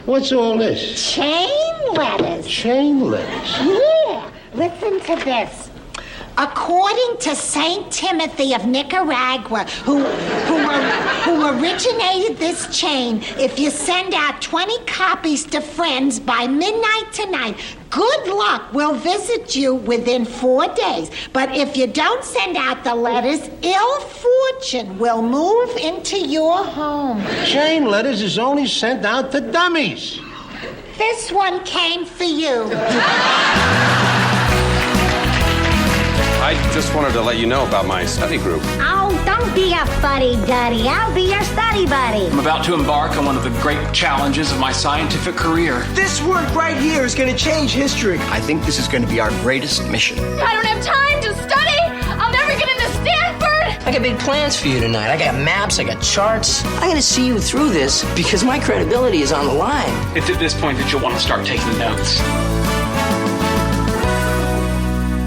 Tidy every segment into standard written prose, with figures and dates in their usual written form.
What's all this? Chain letters. Chain letters? Yeah. Listen to this. According to St. Timothy of Nicaragua, who originated this chain, if you send out 20 copies to friends by midnight tonight, good luck will visit you within 4 days. But if you don't send out the letters, ill fortune will move into your home. Chain letters is only sent out to dummies. This one came for you. I just wanted to let you know about my study group. Oh, don't be a fuddy-duddy. I'll be your study buddy. I'm about to embark on one of the great challenges of my scientific career. This work right here is going to change history. I think this is going to be our greatest mission. I don't have time to study. I'll never get into Stanford. I got big plans for you tonight. I got maps, I got charts. I got to see you through this because my credibility is on the line. It's at this point that you'll want to start taking notes.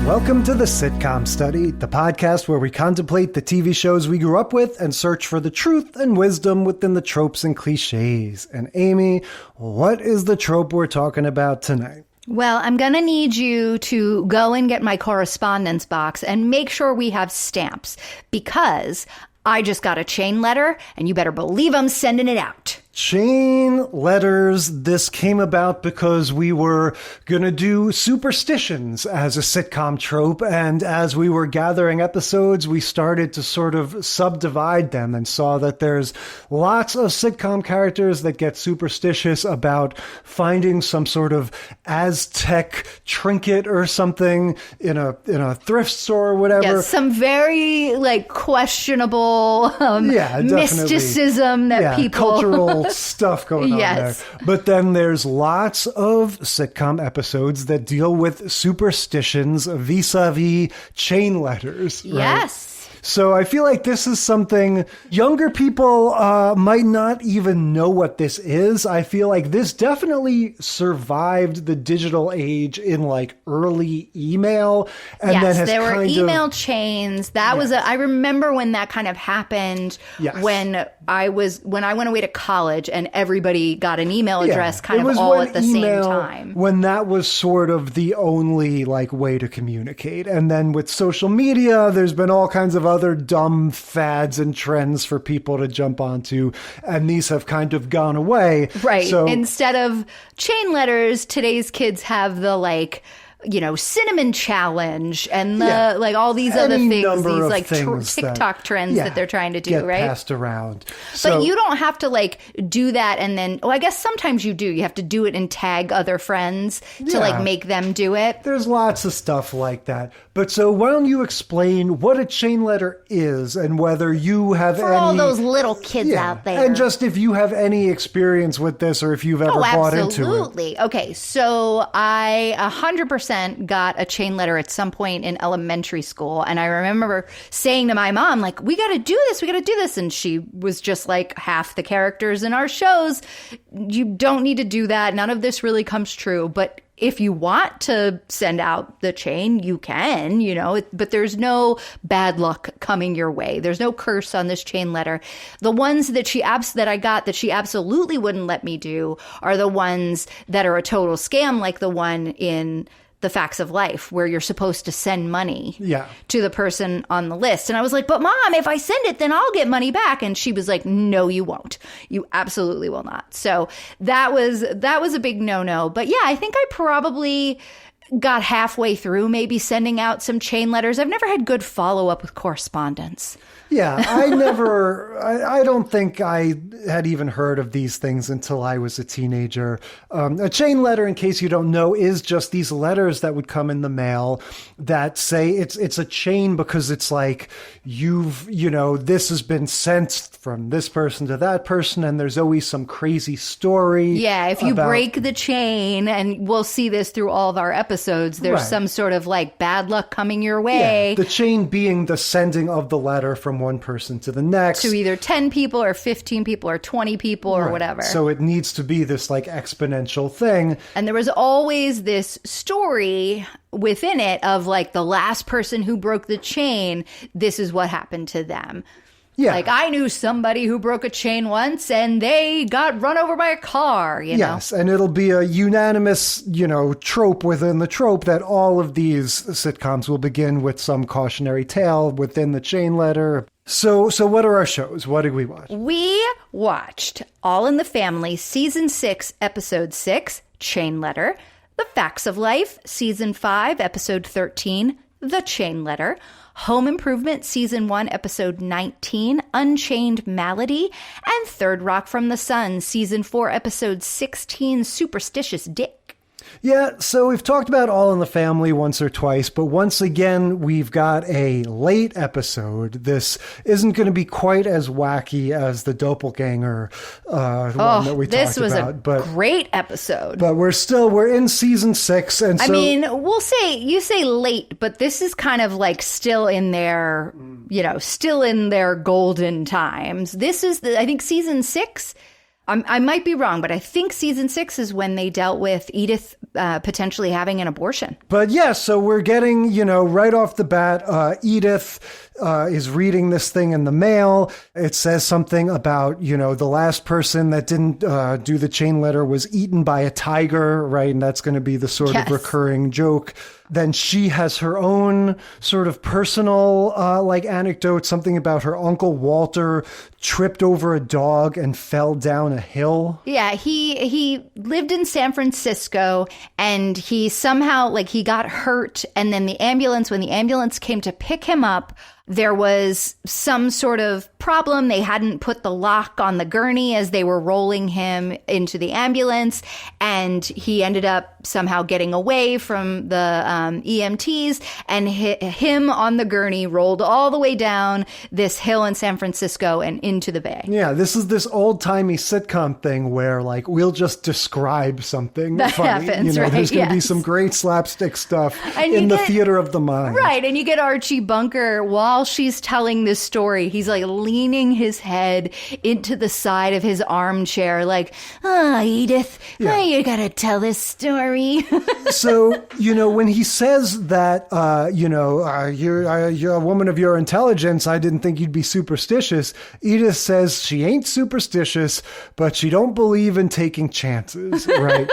Welcome to the Sitcom Study, the podcast where we contemplate the TV shows we grew up with and search for the truth and wisdom within the tropes and cliches. And Amy, what is the trope we're talking about tonight? Well, I'm going to need you to go and get my correspondence box and make sure we have stamps, because I just got a chain letter and you better believe I'm sending it out. Chain letters. This came about because we were going to do Superstitions as a sitcom trope. And as we were gathering episodes, we started to sort of subdivide them and saw that there's lots of sitcom characters that get superstitious about finding some sort of Aztec trinket or something in a thrift store or whatever. Yes, some very questionable mysticism that people... Cultural stuff going on there. But then there's lots of sitcom episodes that deal with superstitions vis-a-vis chain letters. Right? Yes. So I feel like this is something younger people might not even know what this is. I feel like this definitely survived the digital age in early email. And then has there were email chains. That was I remember when that kind of happened when I went away to college and everybody got an email address kind of all at the same time. When that was sort of the only way to communicate. And then with social media, there's been all kinds of other dumb fads and trends for people to jump onto, and these have kind of gone away. Right. So instead of chain letters, today's kids have the cinnamon challenge and the all these other things, these TikTok trends that they're trying to do, get right? Passed around. So, but you don't have to do that and then, I guess sometimes you do. You have to do it and tag other friends to make them do it. There's lots of stuff like that. But so why don't you explain what a chain letter is and whether you have For all those little kids out there. And just if you have any experience with this or if you've ever bought into it. Absolutely. Okay, so I 100% got a chain letter at some point in elementary school. And I remember saying to my mom, we got to do this. And she was just half the characters in our shows, you don't need to do that. None of this really comes true. But if you want to send out the chain, you can, but there's no bad luck coming your way. There's no curse on this chain letter. The ones that she absolutely wouldn't let me do are the ones that are a total scam, like the one in The Facts of Life, where you're supposed to send money to the person on the list. And I was like, but Mom, if I send it, then I'll get money back. And she was like, no, you won't. You absolutely will not. So that was a big no-no. But yeah, I think I probably got halfway through maybe sending out some chain letters. I've never had good follow-up with correspondence. Yeah, I don't think I had even heard of these things until I was a teenager. A chain letter, in case you don't know, is just these letters that would come in the mail that say it's a chain because it's this has been sent from this person to that person, and there's always some crazy story. Yeah, if you break the chain, and we'll see this through all of our episodes, there's some sort of bad luck coming your way. Yeah, the chain being the sending of the letter from one person to the next. To either 10 people or 15 people or 20 people or whatever. So it needs to be this exponential thing. And there was always this story within it of the last person who broke the chain, this is what happened to them. Yeah. Like, I knew somebody who broke a chain once and they got run over by a car, you know? Yes, and it'll be a unanimous, trope within the trope that all of these sitcoms will begin with some cautionary tale within the chain letter. So what are our shows? What did we watch? We watched All in the Family, Season 6, Episode 6, Chain Letter, The Facts of Life, Season 5, Episode 13, The Chain Letter, Home Improvement, Season 1, Episode 19, Unchained, Malady, and Third Rock from the Sun, Season 4, Episode 16, Superstitious Dick. Yeah, so we've talked about All in the Family once or twice, but once again, we've got a late episode. This isn't going to be quite as wacky as the Doppelganger one that we talked about. This was a great episode. But we're in season 6, and so... I mean, you say late, but this is kind of like still in their, still in their golden times. This is, I think, season 6... I might be wrong, but I think season 6 is when they dealt with Edith potentially having an abortion. But yeah, so we're getting, right off the bat, Edith is reading this thing in the mail. It says something about, the last person that didn't do the chain letter was eaten by a tiger, right? And that's going to be the sort of recurring joke. Then she has her own sort of personal anecdote, something about her Uncle Walter tripped over a dog and fell down a hill. Yeah, he lived in San Francisco and he somehow he got hurt, and then when the ambulance came to pick him up, there was some sort of problem. They hadn't put the lock on the gurney as they were rolling him into the ambulance, and he ended up somehow getting away from the EMTs, and him on the gurney rolled all the way down this hill in San Francisco and into the bay. Yeah, this is this old-timey sitcom thing where we'll just describe something that funny. Happens, right? There's going to be some great slapstick stuff in the theater of the mind. Right, and you get Archie Bunker while she's telling this story. He's leaning his head into the side of his armchair Edith, you gotta tell this story. So, when he says that, you're a woman of your intelligence, I didn't think you'd be superstitious. Edith says she ain't superstitious, but she don't believe in taking chances, right?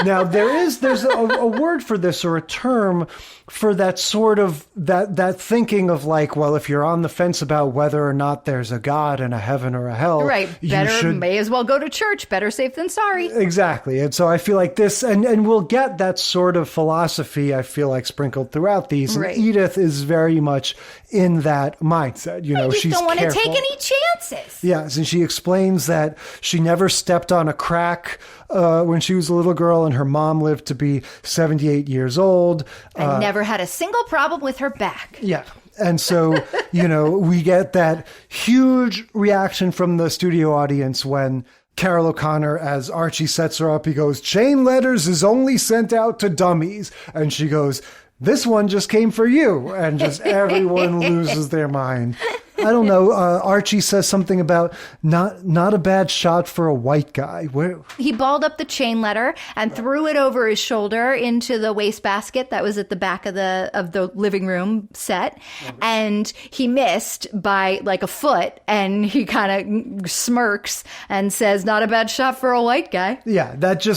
Now, there's a word for this, or a term for that sort of, that thinking of if you're on the fence about whether or not there's a God and a heaven or a hell. Right. May as well go to church. Better safe than sorry. Exactly. And so I feel like this, and we'll get that sort of philosophy, I feel sprinkled throughout these. And Edith is very much in that mindset. She's don't want to take any chances. Yes. And she explains that she never stepped on a crack when she was a little girl, and her mom lived to be 78 years old. And never had a single problem with her back. Yeah. And so, we get that huge reaction from the studio audience when Carol O'Connor, as Archie sets her up, he goes, "Chain letters is only sent out to dummies." And she goes, "This one just came for you." And just everyone loses their mind. I don't know. Archie says something about not a bad shot for a white guy. Where he balled up the chain letter and threw it over his shoulder into the wastebasket that was at the back of the living room set, and he missed by a foot. And he kind of smirks and says, "Not a bad shot for a white guy." Yeah,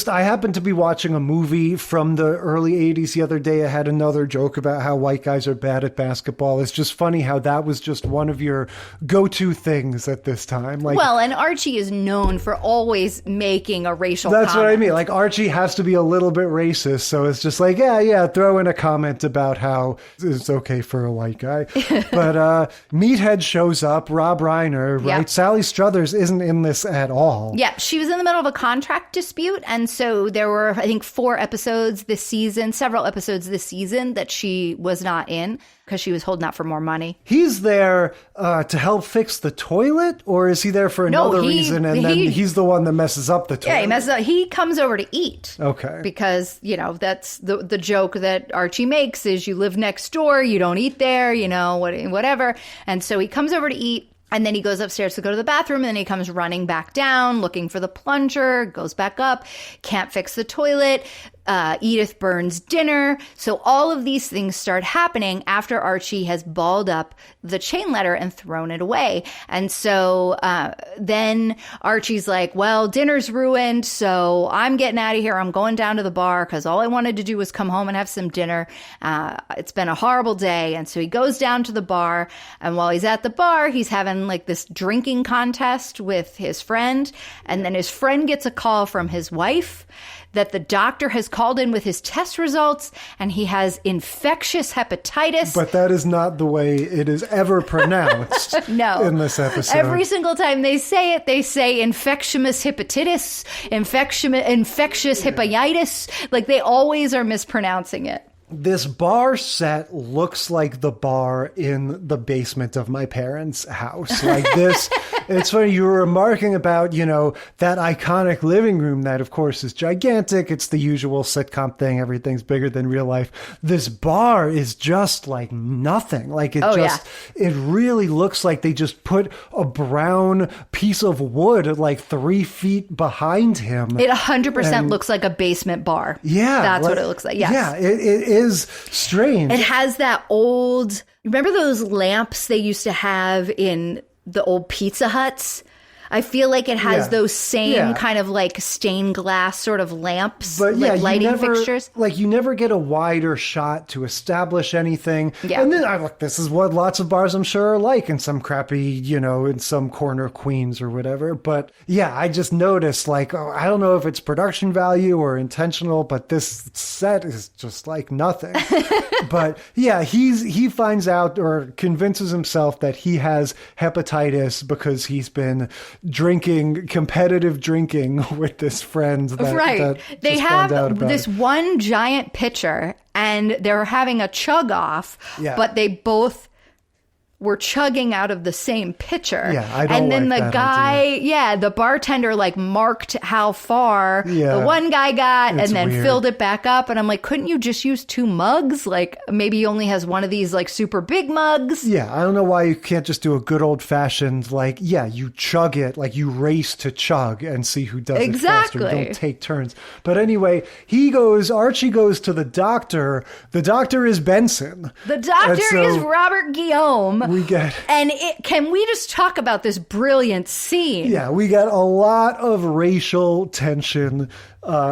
I happened to be watching a movie from the early 80s the other day. I had another joke about how white guys are bad at basketball. It's just funny how that was just one of your go-to things at this time. And Archie is known for always making a racial That's comment. what I mean. Archie has to be a little bit racist, so it's just throw in a comment about how it's okay for a white guy. But Meathead shows up, Rob Reiner, right? Yep. Sally Struthers isn't in this at all. Yeah, she was in the middle of a contract dispute, and so there were, I think, several episodes this season that she was not in because she was holding out for more money. He's there to help fix the toilet, or is he there for another reason, and then he's the one that messes up the toilet? Yeah, he messes up. He comes over to eat. Okay. Because, that's the joke that Archie makes is you live next door, you don't eat there, whatever. And so he comes over to eat. And then he goes upstairs to go to the bathroom, and then he comes running back down, looking for the plunger, goes back up, can't fix the toilet. Edith burns dinner. So all of these things start happening after Archie has balled up the chain letter and thrown it away. And so then Archie's like, well, dinner's ruined, so I'm getting out of here. I'm going down to the bar because all I wanted to do was come home and have some dinner. It's been a horrible day. And so he goes down to the bar, and while he's at the bar, he's having like this drinking contest with his friend. And then his friend gets a call from his wife that the doctor has called in with his test results and he has infectious hepatitis. But that is not the way it is ever pronounced no. in this episode. Every single time they say it, they say infectious hepatitis, infectious hepatitis. Like they always are mispronouncing it. This bar set looks like the bar in the basement of my parents' house. Like this, it's funny, you were remarking about, you know, that iconic living room that, of course, is gigantic. It's the usual sitcom thing. Everything's bigger than real life. This bar is just like nothing. Like it it really looks like they just put a brown piece of wood like 3 feet behind him. It 100% looks like a basement bar. Yeah. That's what it looks like. Yes. Yeah, it is strange. It has that old, remember those lamps they used to have in the old Pizza Huts? I feel like it has those same kind of like stained glass sort of lamps, but like lighting fixtures. Like you never get a wider shot to establish anything. Yeah. And then this is what lots of bars I'm sure are like in some crappy, you know, in some corner of Queens or whatever. But yeah, I just noticed like, I don't know if it's production value or intentional, but this set is just like nothing. But yeah, he finds out or convinces himself that he has hepatitis because he's been competitive drinking with this friend that they have this one giant pitcher and they're having a chug off, but they both were chugging out of the same pitcher. Yeah, I don't And then like the that guy, idea. the bartender like marked how far the one guy got and then filled it back up. And I'm like, couldn't you just use 2 mugs? Like maybe he only has one of these like super big mugs. Yeah, I don't know why you can't just do a good old fashioned, like, you chug it, like you race to chug and see who does it faster. Don't take turns. But anyway, Archie goes to the doctor. The doctor is Benson. The doctor is Robert Guillaume. Can we just talk about this brilliant scene? Yeah, we got a lot of racial tension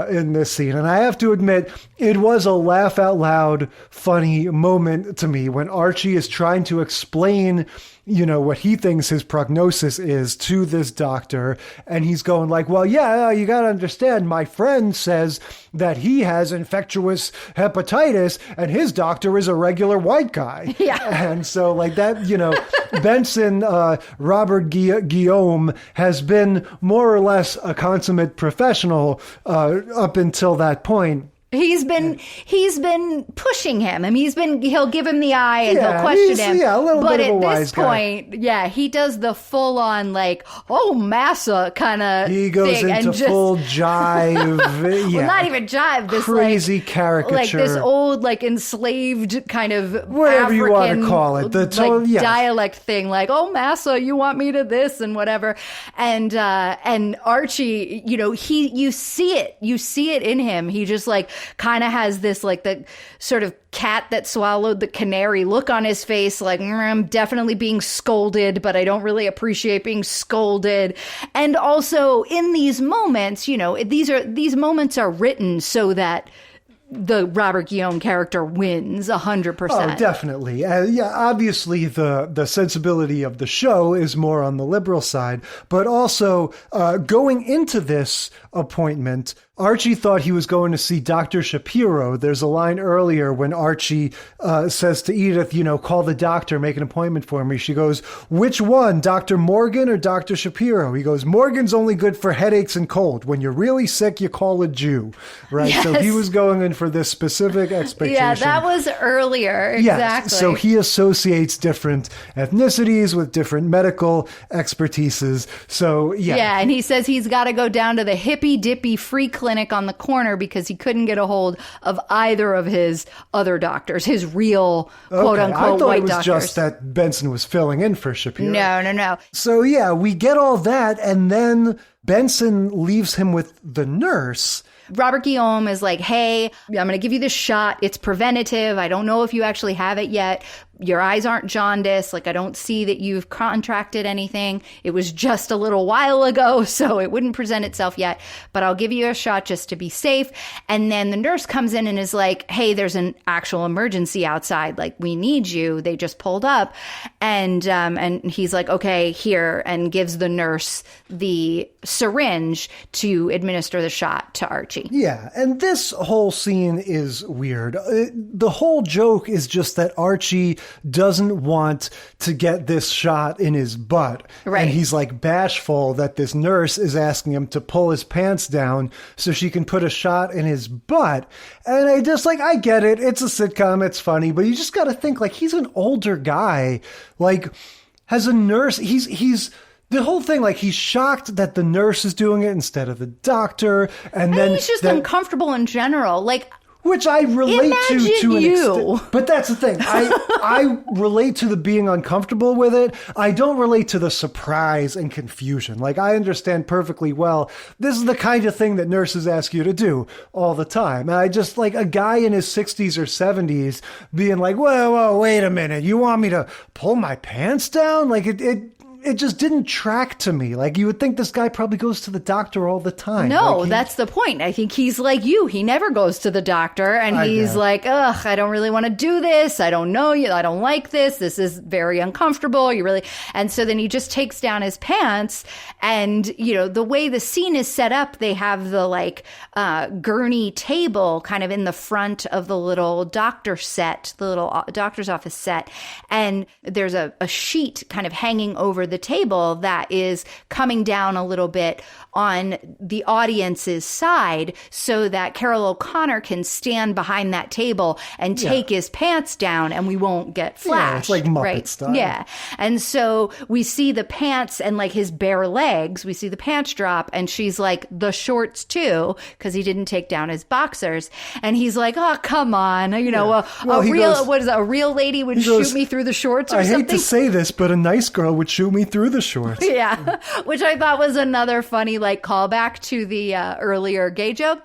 in this scene. And I have to admit, it was a laugh out loud, funny moment to me when Archie is trying to explain, you know, what he thinks his prognosis is to this doctor. And he's going like, well, yeah, you got to understand, my friend says that he has infectious hepatitis and his doctor is a regular white guy. Yeah. And so like that, you know, Benson, Robert Guillaume has been more or less a consummate professional up until that point. He's been pushing him. I mean, he'll give him the eye and he'll question him. Yeah, a little but bit of a wise guy. But at this point, he does the full on like, oh, massa kind of thing. He goes into full jive. Well, not even jive. This crazy caricature. Like this old like enslaved kind of whatever African, you want to call it. Dialect thing. Like, oh, massa, you want me to this and whatever. And Archie, you know, you see it in him. He just like kind of has this like the sort of cat that swallowed the canary look on his face, like I'm definitely being scolded, but I don't really appreciate being scolded. And also in these moments, you know, these moments are written so that the Robert Guillaume character wins 100%. Oh, definitely. Obviously the sensibility of the show is more on the liberal side, but also going into this appointment, Archie thought he was going to see Dr. Shapiro. There's a line earlier when Archie says to Edith, you know, call the doctor, make an appointment for me. She goes, which one, Dr. Morgan or Dr. Shapiro? He goes, Morgan's only good for headaches and cold. When you're really sick, you call a Jew. Right? Yes. So he was going in for this specific expectation. Yeah, that was earlier. Exactly. Yeah, so he associates different ethnicities with different medical expertises. So, yeah. Yeah, and he says he's got to go down to the hippy-dippy free clinic on the corner because he couldn't get a hold of either of his other doctors, his real quote-unquote white doctors. I thought it was just that Benson was filling in for Shapiro. No. So, yeah, we get all that, and then Benson leaves him with the nurse. Robert Guillaume is like, hey, I'm going to give you this shot. It's preventative. I don't know if you actually have it yet. Your eyes aren't jaundiced. Like, I don't see that you've contracted anything. It was just a little while ago, so it wouldn't present itself yet. But I'll give you a shot just to be safe. And then the nurse comes in and is like, hey, there's an actual emergency outside. Like, we need you. They just pulled up. And he's like, okay, here, and gives the nurse the syringe to administer the shot to Archie. Yeah, and this whole scene is weird. The whole joke is just that Archie doesn't want to get this shot in his butt. Right. And he's like bashful that this nurse is asking him to pull his pants down so she can put a shot in his butt. And I just I get it. It's a sitcom. It's funny. But you just got to think, like, he's an older guy. Like, as a nurse, he's the whole thing, like, he's shocked that the nurse is doing it instead of the doctor. And then he's just uncomfortable in general. Like, which I relate to an you. extent. But that's the thing. I relate to the being uncomfortable with it. I don't relate to the surprise and confusion. Like, I understand perfectly well, this is the kind of thing that nurses ask you to do all the time. And I just, like, a guy in his 60s or 70s being like, whoa, wait a minute. You want me to pull my pants down? Like, it just didn't track to me. Like, you would think this guy probably goes to the doctor all the time. No, like that's the point. I think he's like you. He never goes to the doctor, and he's like, ugh, I don't really want to do this. I don't know you. I don't like this. This is very uncomfortable. And so then he just takes down his pants, and, you know, the way the scene is set up, they have the, like, gurney table kind of in the front of the little doctor set, the little doctor's office set. And there's a sheet kind of hanging over the table that is coming down a little bit on the audience's side so that Carol O'Connor can stand behind that table and take his pants down and we won't get flashed. Yeah, it's like Muppet right? style. Yeah. And so we see the pants and, like, his bare legs. We see the pants drop, and she's like, the shorts too, because he didn't take down his boxers. And he's like, oh, come on. You know, a real lady would shoot me through the shorts or something. I hate to say this, but a nice girl would shoot me through the shorts. Yeah, which I thought was another funny, like, callback to the earlier gay joke.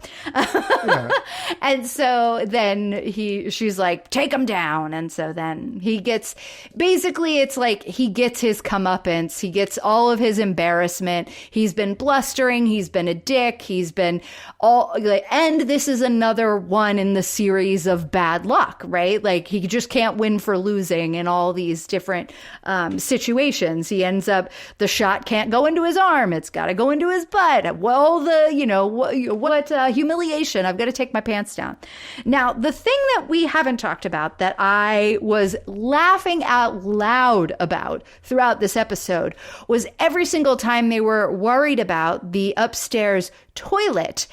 And so then she's like, take him down. And so then he gets, basically it's like he gets his comeuppance. He gets all of his embarrassment. He's been blustering. He's been a dick. He's been and this is another one in the series of bad luck, right? Like, he just can't win for losing in all these different situations. He ends up, the shot can't go into his arm. It's got to go into his butt. Well, what humiliation. I've got to take my pants down. Now, the thing that we haven't talked about that I was laughing out loud about throughout this episode was every single time they were worried about the upstairs toilet,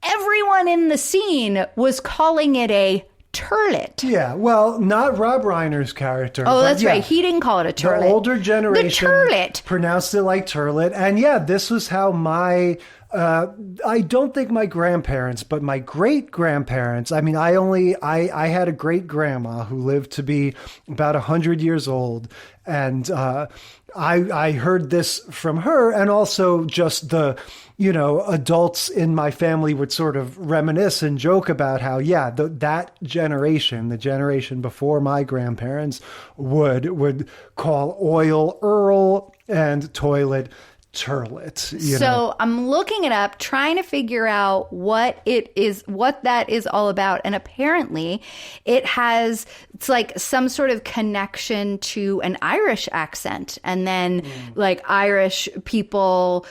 everyone in the scene was calling it a turlet. Yeah, well, not Rob Reiner's character. Oh, that's right. He didn't call it a turlet. The older generation the turlet pronounced it like turlet. And yeah, this was how my... I don't think my grandparents, but my great-grandparents, I mean, I had a great-grandma who lived to be about 100 years old. And I heard this from her, and also just the, adults in my family would sort of reminisce and joke about how, that generation, the generation before my grandparents, would call oil Earl and toilet turlet. So I'm looking it up, trying to figure out what that is all about. And apparently it's like some sort of connection to an Irish accent. And then like Irish people,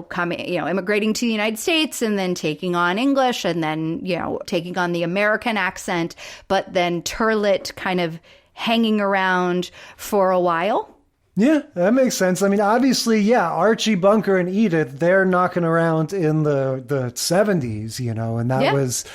coming, immigrating to the United States and then taking on English and then, taking on the American accent, but then turlet kind of hanging around for a while. Yeah, that makes sense. I mean, obviously, Archie Bunker and Edith, they're knocking around in the 70s, and that was,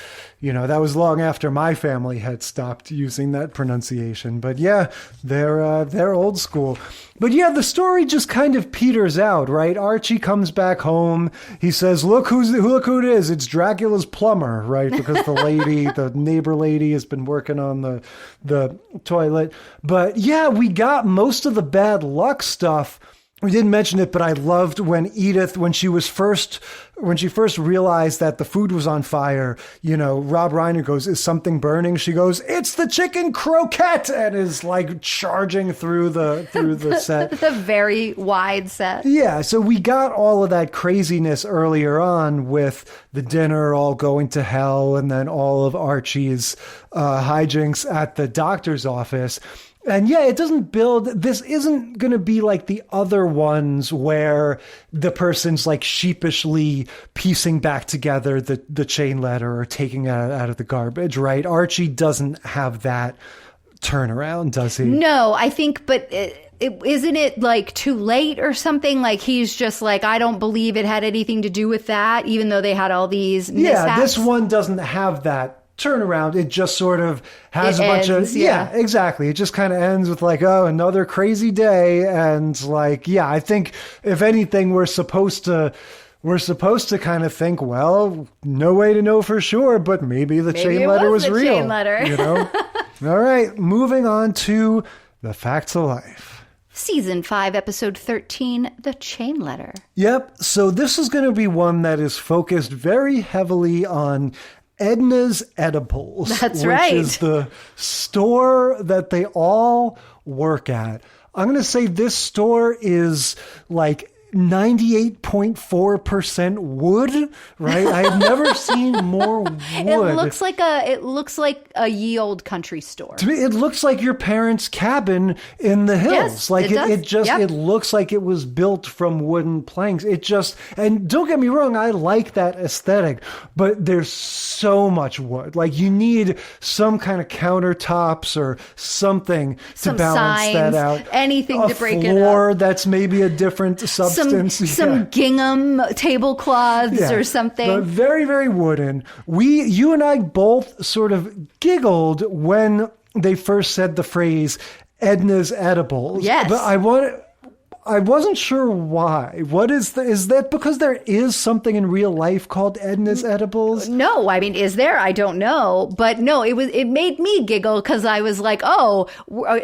that was long after my family had stopped using that pronunciation. But yeah, they're old school. But yeah, the story just kind of peters out, right? Archie comes back home. He says, look who it is. It's Dracula's plumber, right? Because the neighbor lady has been working on the toilet. But yeah, we got most of the bad luck stuff we didn't mention it, but I loved when Edith, when she first realized that the food was on fire, Rob Reiner goes, "Is something burning?" She goes, "It's the chicken croquette," and is like charging through the set. The very wide set. Yeah, so we got all of that craziness earlier on with the dinner all going to hell and then all of Archie's hijinks at the doctor's office. And yeah, it doesn't build, this isn't going to be like the other ones where the person's like sheepishly piecing back together the chain letter or taking it out of the garbage, right? Archie doesn't have that turnaround, does he? No, I think, but isn't it like too late or something? Like he's just like, I don't believe it had anything to do with that, even though they had all these mishaps. Yeah, this one doesn't have that turnaround. It just sort of has a bunch of exactly. It just kind of ends with like, oh, another crazy day. And like, yeah, I think if anything, we're supposed to kind of think, well, no way to know for sure, but maybe the chain letter was real. Chain letter. All right, moving on to the facts of life. Season 5, episode 13, The Chain Letter. Yep. So this is going to be one that is focused very heavily on Edna's Edibles. That's right. Which is the store that they all work at. I'm going to say this store is like 98.4% wood, right? I have never seen more wood. It looks like a ye old country store. To me, it looks like your parents' cabin in the hills. Yes, like it it looks like it was built from wooden planks. And don't get me wrong, I like that aesthetic, but there's so much wood. Like you need some kind of countertops or something to balance signs, that out. Anything to break it up. A floor that's maybe a different substance. Some gingham tablecloths or something. But very, very wooden. You and I both sort of giggled when they first said the phrase Edna's Edibles. Yes. But I wasn't sure why. Is that because there is something in real life called Edna's Edibles? No, I mean, is there? I don't know. But no, it made me giggle because I was like, oh,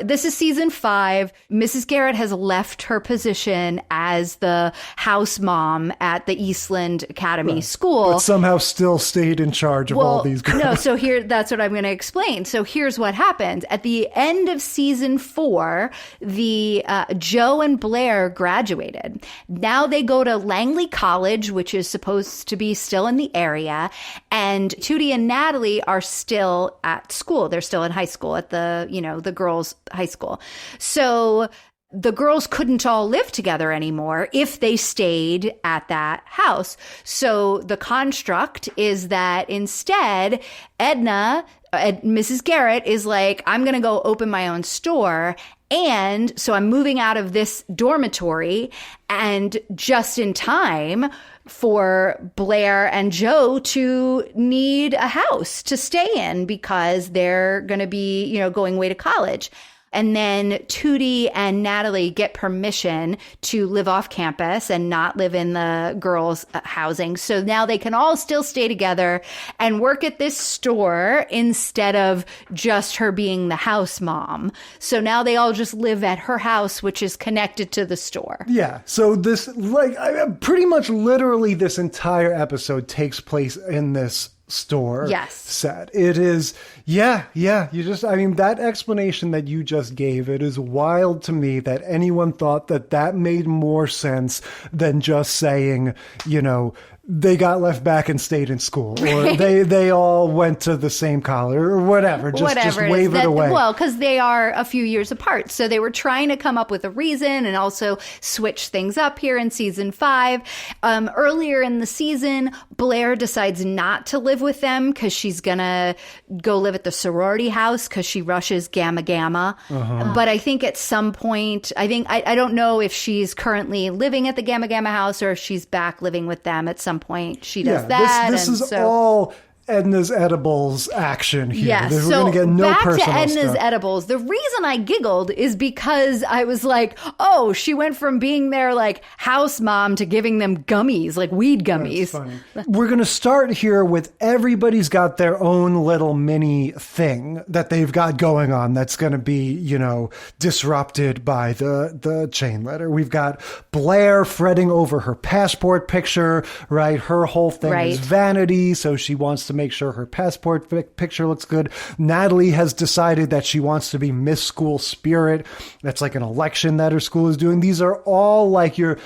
this is season 5. Mrs. Garret has left her position as the house mom at the Eastland Academy School. But somehow still stayed in charge of all these girls. No, so that's what I'm going to explain. So here's what happened. At the end of season 4, the Joe and Blair graduated. Now they go to Langley College, which is supposed to be still in the area, and Tootie and Natalie are still at school. They're still in high school at the girls' high school. So the girls couldn't all live together anymore if they stayed at that house. So the construct is that instead, Mrs. Garret is like, I'm going to go open my own store. And so I'm moving out of this dormitory and just in time for Blair and Joe to need a house to stay in because they're going to be, going away to college. And then Tootie and Natalie get permission to live off campus and not live in the girls' housing. So now they can all still stay together and work at this store instead of just her being the house mom. So now they all just live at her house, which is connected to the store. Yeah. So this, pretty much literally this entire episode takes place in this store set. It is, that explanation that you just gave, it is wild to me that anyone thought that made more sense than just saying, they got left back and stayed in school, or they all went to the same college or whatever. Just wave it away. Well, because they are a few years apart. So they were trying to come up with a reason and also switch things up here in season 5. Earlier in the season, Blair decides not to live with them because she's going to go live at the sorority house because she rushes Gamma Gamma. Uh-huh. But I think at some point, I don't know if she's currently living at the Gamma Gamma house or if she's back living with them at some point. She does that. This is all Edna's edibles action here. Yes. We're So going to get no back to personal Edna's stuff. edibles. The reason I giggled is because I was like, oh, she went from being their like house mom to giving them gummies, like weed gummies. That's funny. We're going to start here with everybody's got their own little mini thing that they've got going on that's going to be, you know, disrupted by the chain letter. We've got Blair fretting over her passport picture, right? Her whole thing is vanity, so she wants to make sure her passport picture looks good. Natalie has decided that she wants to be Miss School Spirit. That's like an election that her school is doing. These are all like you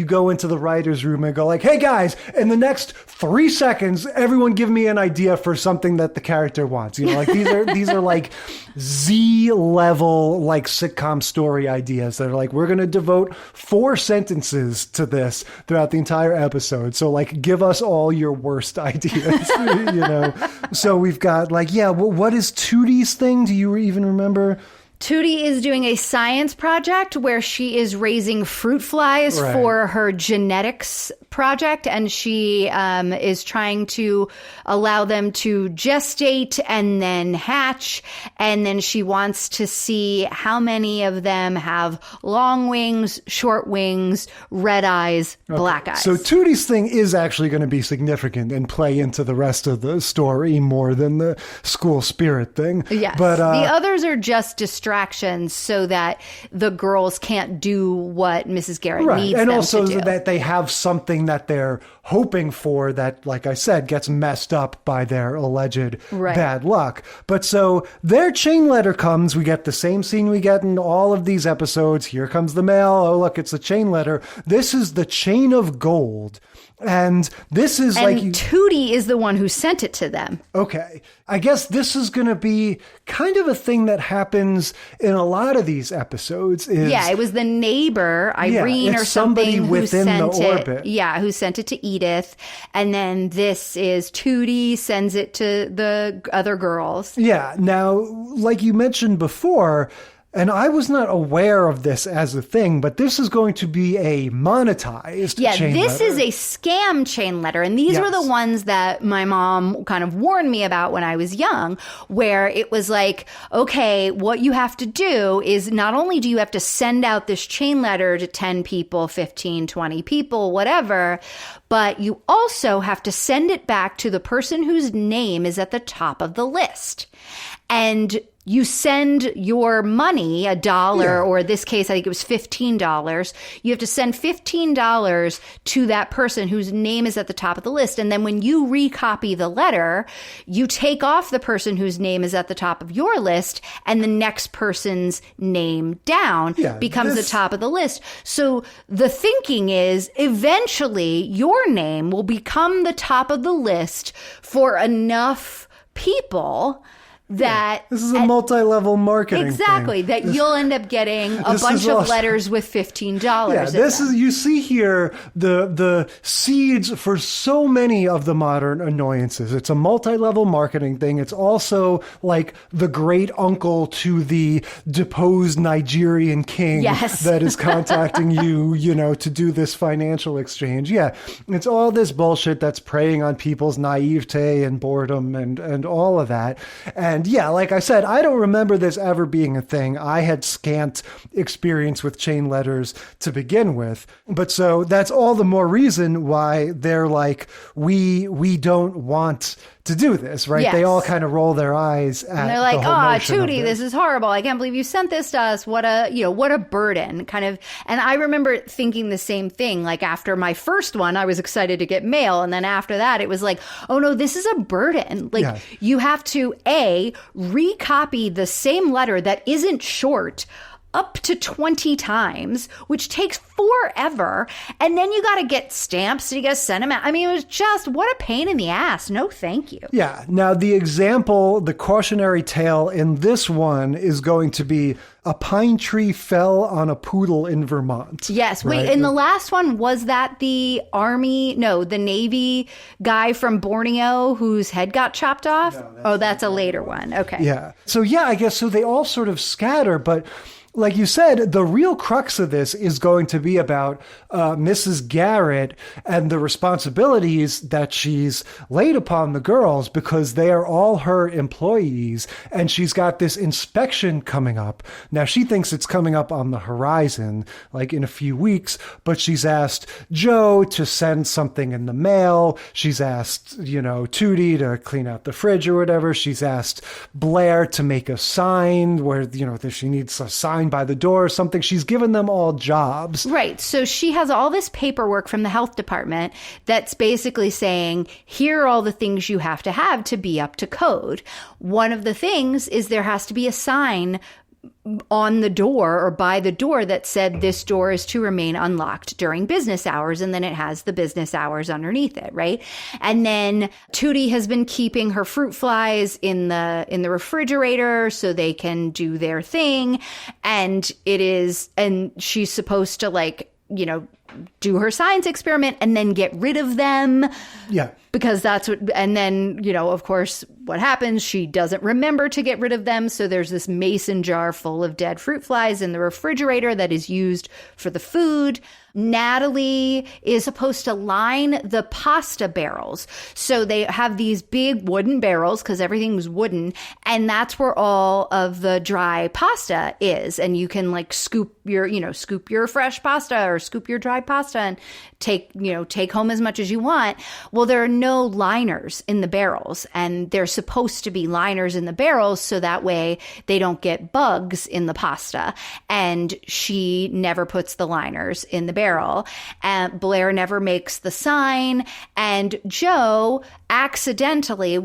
go into the writer's room and go like, hey guys, in the next 3 seconds, everyone give me an idea for something that the character wants. You know, like these are like Z level like sitcom story ideas that are like, we're going to devote 4 sentences to this throughout the entire episode. So like, give us all your worst ideas. You know, so we've got like, what is Tootie's thing? Do you even remember? Tootie is doing a science project where she is raising fruit flies for her genetics project, and she is trying to allow them to gestate and then hatch, and then she wants to see how many of them have long wings, short wings, red eyes, black eyes. So Tootie's thing is actually going to be significant and play into the rest of the story more than the school spirit thing. Yes, but the others are just distractions so that the girls can't do what Mrs. Garret needs them to do. And also that they have something that they're hoping for that, like I said, gets messed up by their alleged bad luck. But so their chain letter comes. We get the same scene we get in all of these episodes. Here comes the mail. Oh, look, it's a chain letter. This is the chain of gold. And this is Tootie is the one who sent it to them. Okay. I guess this is going to be kind of a thing that happens in a lot of these episodes. It was the neighbor, Irene or something, who within sent the orbit. who sent it to Edith. And then this is Tootie sends it to the other girls. Yeah. Now, like you mentioned before, and I was not aware of this as a thing, but this is going to be a monetized chain letter. This is a scam chain letter. And these were the ones that my mom kind of warned me about when I was young, where it was like, okay, what you have to do is not only do you have to send out this chain letter to 10 people, 15, 20 people, whatever, but you also have to send it back to the person whose name is at the top of the list. And you send your money, $1, or in this case, I think it was $15. You have to send $15 to that person whose name is at the top of the list. And then when you recopy the letter, you take off the person whose name is at the top of your list, and the next person's name down becomes the top of the list. So the thinking is eventually your name will become the top of the list for enough people that this is a multi-level marketing thing. That you'll end up getting a bunch of letters with $15 this is, you see here the seeds for so many of the modern annoyances. It's a multi-level marketing thing. It's also like the great uncle to the deposed Nigerian king that is contacting you, you know, to do this financial exchange. It's all this bullshit that's preying on people's naivete and boredom and all of that. And like I said, I don't remember this ever being a thing. I had scant experience with chain letters to begin with. But so that's all the more reason why they're like, we don't want to do this, right? Yes. They all kind of roll their eyes at and they're like, Tootie, this is horrible. I can't believe you sent this to us. What a burden, kind of. And I remember thinking the same thing. Like after my first one, I was excited to get mail. And then after that, it was like, oh no, this is a burden. Like you have to recopy the same letter that isn't short up to 20 times, which takes forever. And then you got to get stamps and you got to send them out. I mean, it was just, what a pain in the ass. No, thank you. Yeah. Now, the example, the cautionary tale in this one is going to be a pine tree fell on a poodle in Vermont. Yes. Wait, in the last one, was that the Navy guy from Borneo whose head got chopped off? No, that's a later one. Okay. Yeah. So, I guess so they all sort of scatter, but like you said, the real crux of this is going to be about Mrs. Garret and the responsibilities that she's laid upon the girls because they are all her employees, and she's got this inspection coming up. Now, she thinks it's coming up on the horizon, like in a few weeks, but she's asked Joe to send something in the mail. She's asked, Tootie to clean out the fridge or whatever. She's asked Blair to make a sign where, if she needs a sign by the door or something. She's given them all jobs. Right. So she has all this paperwork from the health department that's basically saying, here are all the things you have to be up to code. One of the things is there has to be a sign on the door or by the door that said this door is to remain unlocked during business hours, and then it has the business hours underneath it, right? And then Tootie has been keeping her fruit flies in the refrigerator so they can do their thing, and she's supposed to do her science experiment and then get rid of them. Yeah. Because that's what, and then, of course, what happens, she doesn't remember to get rid of them. So there's this mason jar full of dead fruit flies in the refrigerator that is used for the food. Natalie is supposed to line the pasta barrels. So they have these big wooden barrels because everything's wooden. And that's where all of the dry pasta is. And you can scoop your fresh pasta or scoop your dry pasta and take home as much as you want. Well, there are no liners in the barrels, and there's supposed to be liners in the barrels so that way they don't get bugs in the pasta. And she never puts the liners in the barrel. And Blair never makes the sign. And Joe accidentally,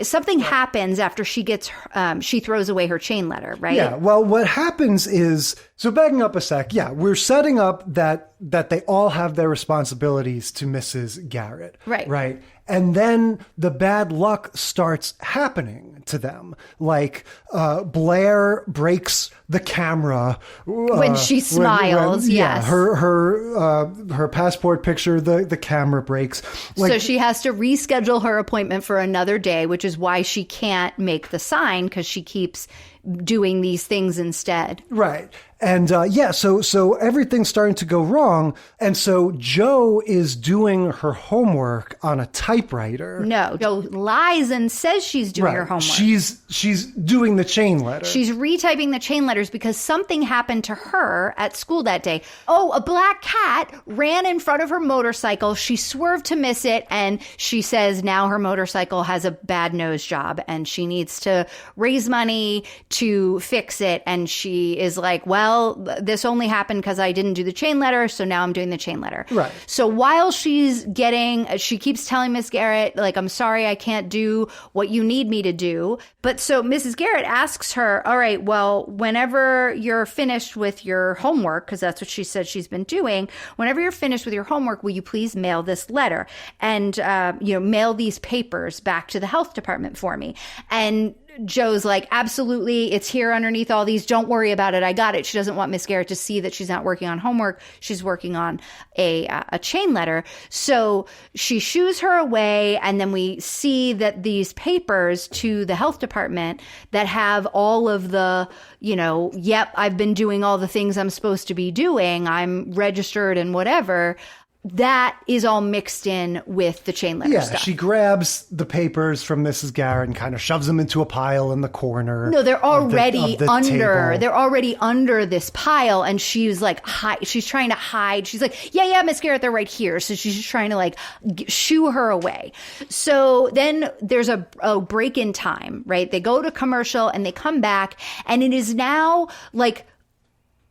something happens after she throws away her chain letter, right? Yeah. Well, what happens is, so backing up a sec, we're setting up that they all have their responsibilities to Mrs. Garret. Right. Right. And then the bad luck starts happening to them. Like Blair breaks the camera when she smiles. Yes. Her passport picture, the camera breaks. So she has to reschedule her appointment for another day, which is why she can't make the sign, because she keeps doing these things instead. Right. And so everything's starting to go wrong. And so Joe is doing her homework on a typewriter. No, Joe lies and says she's doing her homework. She's doing the chain letter. She's retyping the chain letters because something happened to her at school that day. Oh, a black cat ran in front of her motorcycle. She swerved to miss it. And she says now her motorcycle has a bad nose job and she needs to raise money to fix it. And she is like, well, this only happened because I didn't do the chain letter, so now I'm doing the chain letter. Right. So while she keeps telling Miss Garret, I'm sorry, I can't do what you need me to do. But so Mrs. Garret asks her, all right, well, whenever you're finished with your homework, because that's what she said she's been doing, whenever you're finished with your homework, will you please mail this letter and, mail these papers back to the health department for me? And Joe's like, absolutely. It's here underneath all these. Don't worry about it. I got it. She doesn't want Miss Garret to see that she's not working on homework. She's working on a chain letter. So she shoos her away. And then we see that these papers to the health department that have all of the, yep, I've been doing all the things I'm supposed to be doing. I'm registered and whatever. That is all mixed in with the chain letter stuff. She grabs the papers from Mrs. Garret and kind of shoves them into a pile in the corner. No, they're already under. Table. They're already under this pile, and she's like, she's trying to hide. She's like, yeah, Miss Garret, they're right here. So she's just trying to shoo her away. So then there's a break in time, right? They go to commercial and they come back, and it is now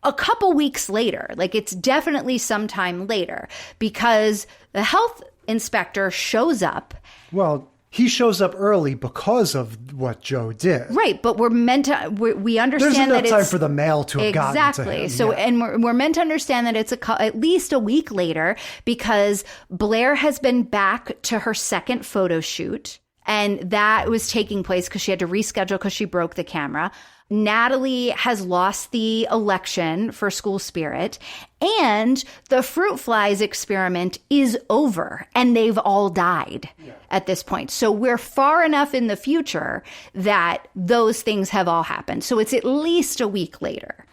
a couple weeks later, it's definitely sometime later, because the health inspector shows up. Well, he shows up early because of what Joe did. Right, but we understand that it's... There's enough time for the mail to have gotten to him. Exactly. So, and we're meant to understand that it's at least a week later, because Blair has been back to her second photo shoot. And that was taking place because she had to reschedule because she broke the camera. Natalie has lost the election for school spirit, and the fruit flies experiment is over, and they've all died at this point. So we're far enough in the future that those things have all happened. So it's at least a week later.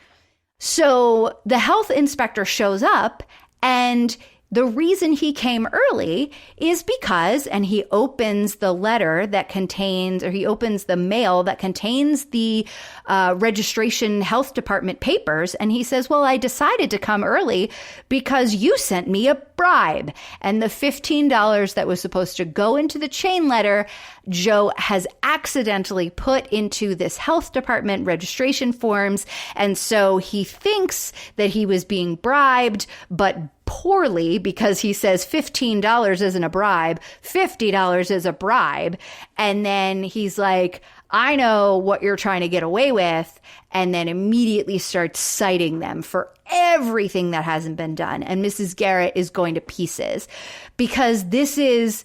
So the health inspector shows up, and the reason he came early is because, and he opens the letter that contains, or he opens the mail that contains the registration health department papers. And he says, well, I decided to come early because you sent me a bribe. And the $15 that was supposed to go into the chain letter, Joe has accidentally put into this health department registration forms. And so he thinks that he was being bribed, but poorly, because he says $15 isn't a bribe, $50 is a bribe. And then he's like, I know what you're trying to get away with. And then immediately starts citing them for everything that hasn't been done. And Mrs. Garret is going to pieces because this is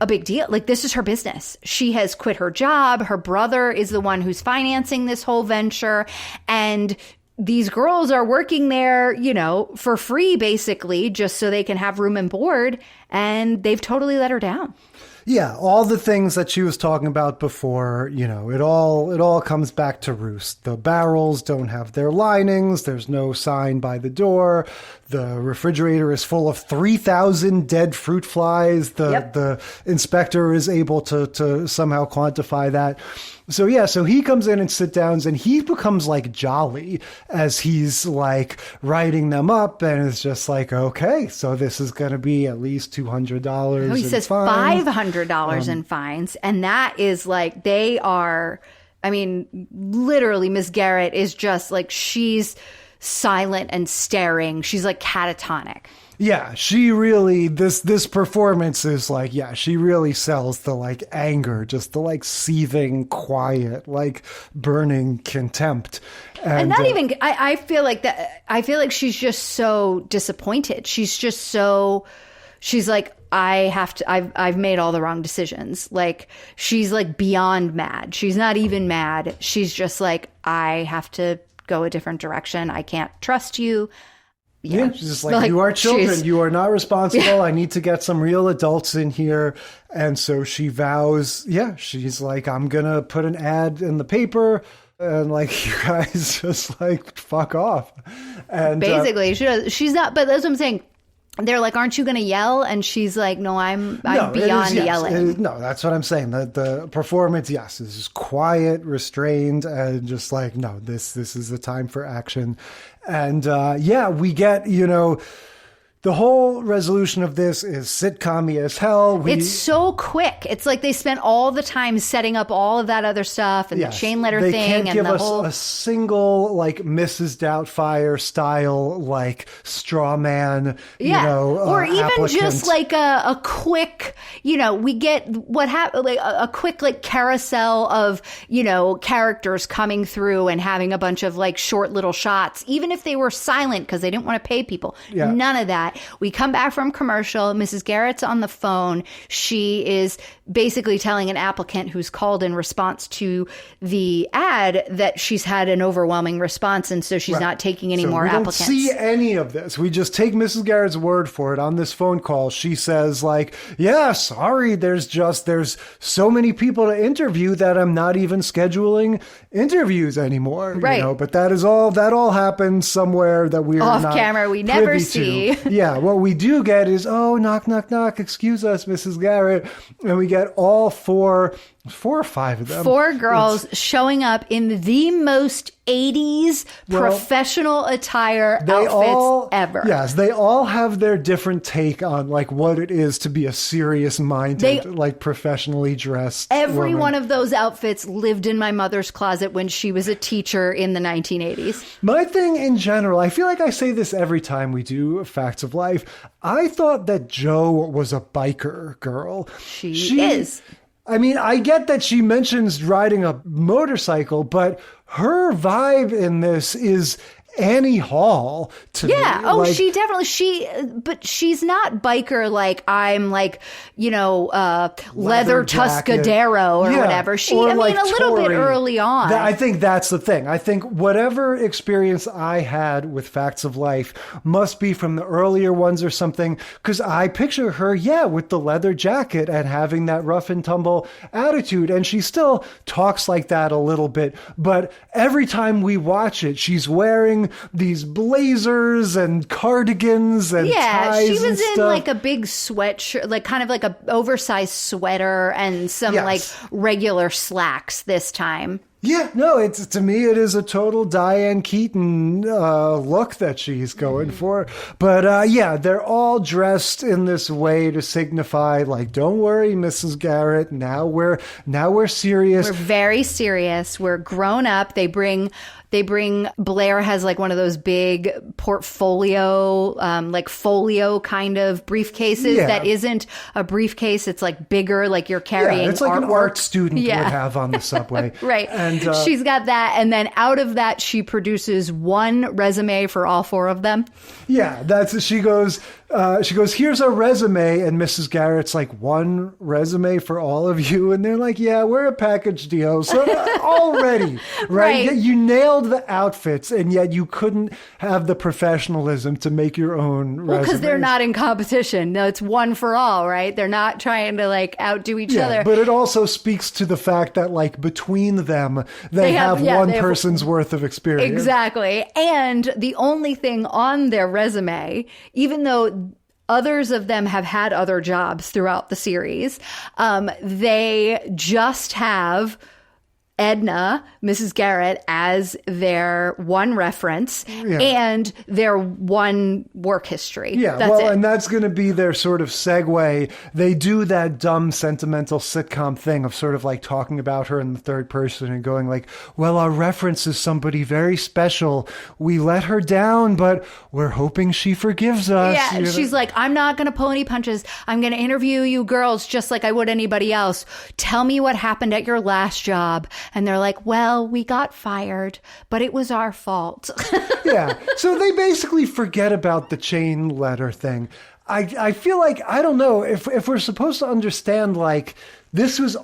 a big deal. Like, this is her business. She has quit her job. Her brother is the one who's financing this whole venture. And these girls are working there, you know, for free, basically, just so they can have room and board. And they've totally let her down. Yeah, all the things that she was talking about before, you know, it all comes back to roost. The barrels don't have their linings. There's no sign by the door. The refrigerator is full of 3,000 dead fruit flies. The inspector is able to somehow quantify that. So yeah, so he comes in and sit downs, and he becomes like jolly as he's like writing them up, and it's just like, okay, so this is going to be at least $200. No, he says $500 in fines, and that is like, they are, I mean, literally, Miss Garret is just like, she's silent and staring. She's like catatonic. Yeah, she really, this performance is like, yeah, she really sells the like anger, just the like seething, quiet, like burning contempt. And not even, I feel like that, I feel like she's just so disappointed. She's just so, she's like, I've made all the wrong decisions. Like, she's like beyond mad. She's not even mad. She's just like, I have to go a different direction. I can't trust you. Yeah, she's just like, you are children. You are not responsible. Yeah. I need to get some real adults in here. And so she vows, she's like, I'm going to put an ad in the paper. And like, you guys just like, fuck off. And basically, she's not, but that's what I'm saying. They're like, aren't you going to yell? And she's like, no, I'm beyond yelling. No, that's what I'm saying. The performance, yes, is just quiet, restrained, and just like, no, this is the time for action. And we get, you know, the whole resolution of this is sitcom-y as hell. It's so quick. It's like they spent all the time setting up all of that other stuff and the chain letter thing. They can't and give the us whole... a single, like, Mrs. Doubtfire style, like, straw man, you know, or even applicant. just like a quick, you know, we get what happened, like a quick, like, carousel of, you know, characters coming through and having a bunch of, like, short little shots, even if they were silent because they didn't want to pay people. Yeah. None of that. We come back from commercial. Mrs. Garrett's on the phone. She is basically telling an applicant who's called in response to the ad that she's had an overwhelming response, and so she's not taking any more applicants. We don't see any of this. We just take Mrs. Garrett's word for it. On this phone call, she says like, yeah, sorry, there's so many people to interview that I'm not even scheduling interviews anymore. Right. You know? But that all happens somewhere that we're off not camera. We never see. Yeah, what we do get is, oh, knock, knock, knock, excuse us, Mrs. Garret. And we get all four or five of them. 4 girls showing up in the most 80s professional attire outfits ever. Yes, they all have their different take on like what it is to be a serious-minded, like professionally dressed Every woman. one of those outfits lived in my mother's closet when she was a teacher in the 1980s. My thing in general, I feel like I say this every time we do Facts of Life. I thought that Jo was a biker girl. She is. I mean, I get that she mentions riding a motorcycle, but her vibe in this is Annie Hall to me. Oh, Like, she definitely, but she's not biker like I'm like, leather jacket. Tuscadero or whatever. She, or I like mean, a little bit Tory. early on. I think that's the thing. I think whatever experience I had with Facts of Life must be from the earlier ones or something, because I picture her, with the leather jacket and having that rough and tumble attitude. And she still talks like that a little bit. But every time we watch it, she's wearing these blazers and cardigans and ties she was and in stuff. like a big sweatshirt, like kind of like a oversized sweater and some like regular slacks this time. Yeah, no, to me, it is a total Diane Keaton look that she's going for. But they're all dressed in this way to signify, like, don't worry, Mrs. Garret. Now we're serious. We're very serious. We're grown up. They bring Blair has like one of those big portfolio, like folio kind of briefcases that isn't a briefcase. It's like bigger, like you're carrying. It's like artwork. an art student would have on the subway. Right. And she's got that. And then out of that, she produces one resume for all four of them. Yeah, she goes, here's our resume. And Mrs. Garrett's like, one resume for all of you? And they're like, yeah, we're a package deal. So already, right? You nailed the outfits, and yet you couldn't have the professionalism to make your own resume. Because they're not in competition. No, it's one for all, right? They're not trying to like outdo each other. But it also speaks to the fact that like between them, they have one person's worth of experience. Exactly. And the only thing on their resume, even though others of them have had other jobs throughout the series, they just have Edna, Mrs. Garret, as their one reference and their one work history. Yeah, that's it. And that's going to be their sort of segue. They do that dumb sentimental sitcom thing of sort of like talking about her in the third person and going like, well, our reference is somebody very special. We let her down, but we're hoping she forgives us. Yeah, and she's like, I'm not going to pull any punches. I'm going to interview you girls just like I would anybody else. Tell me what happened at your last job. And they're like, well, we got fired, but it was our fault. Yeah. So they basically forget about the chain letter thing. I feel like, I don't know, if we're supposed to understand, like, this was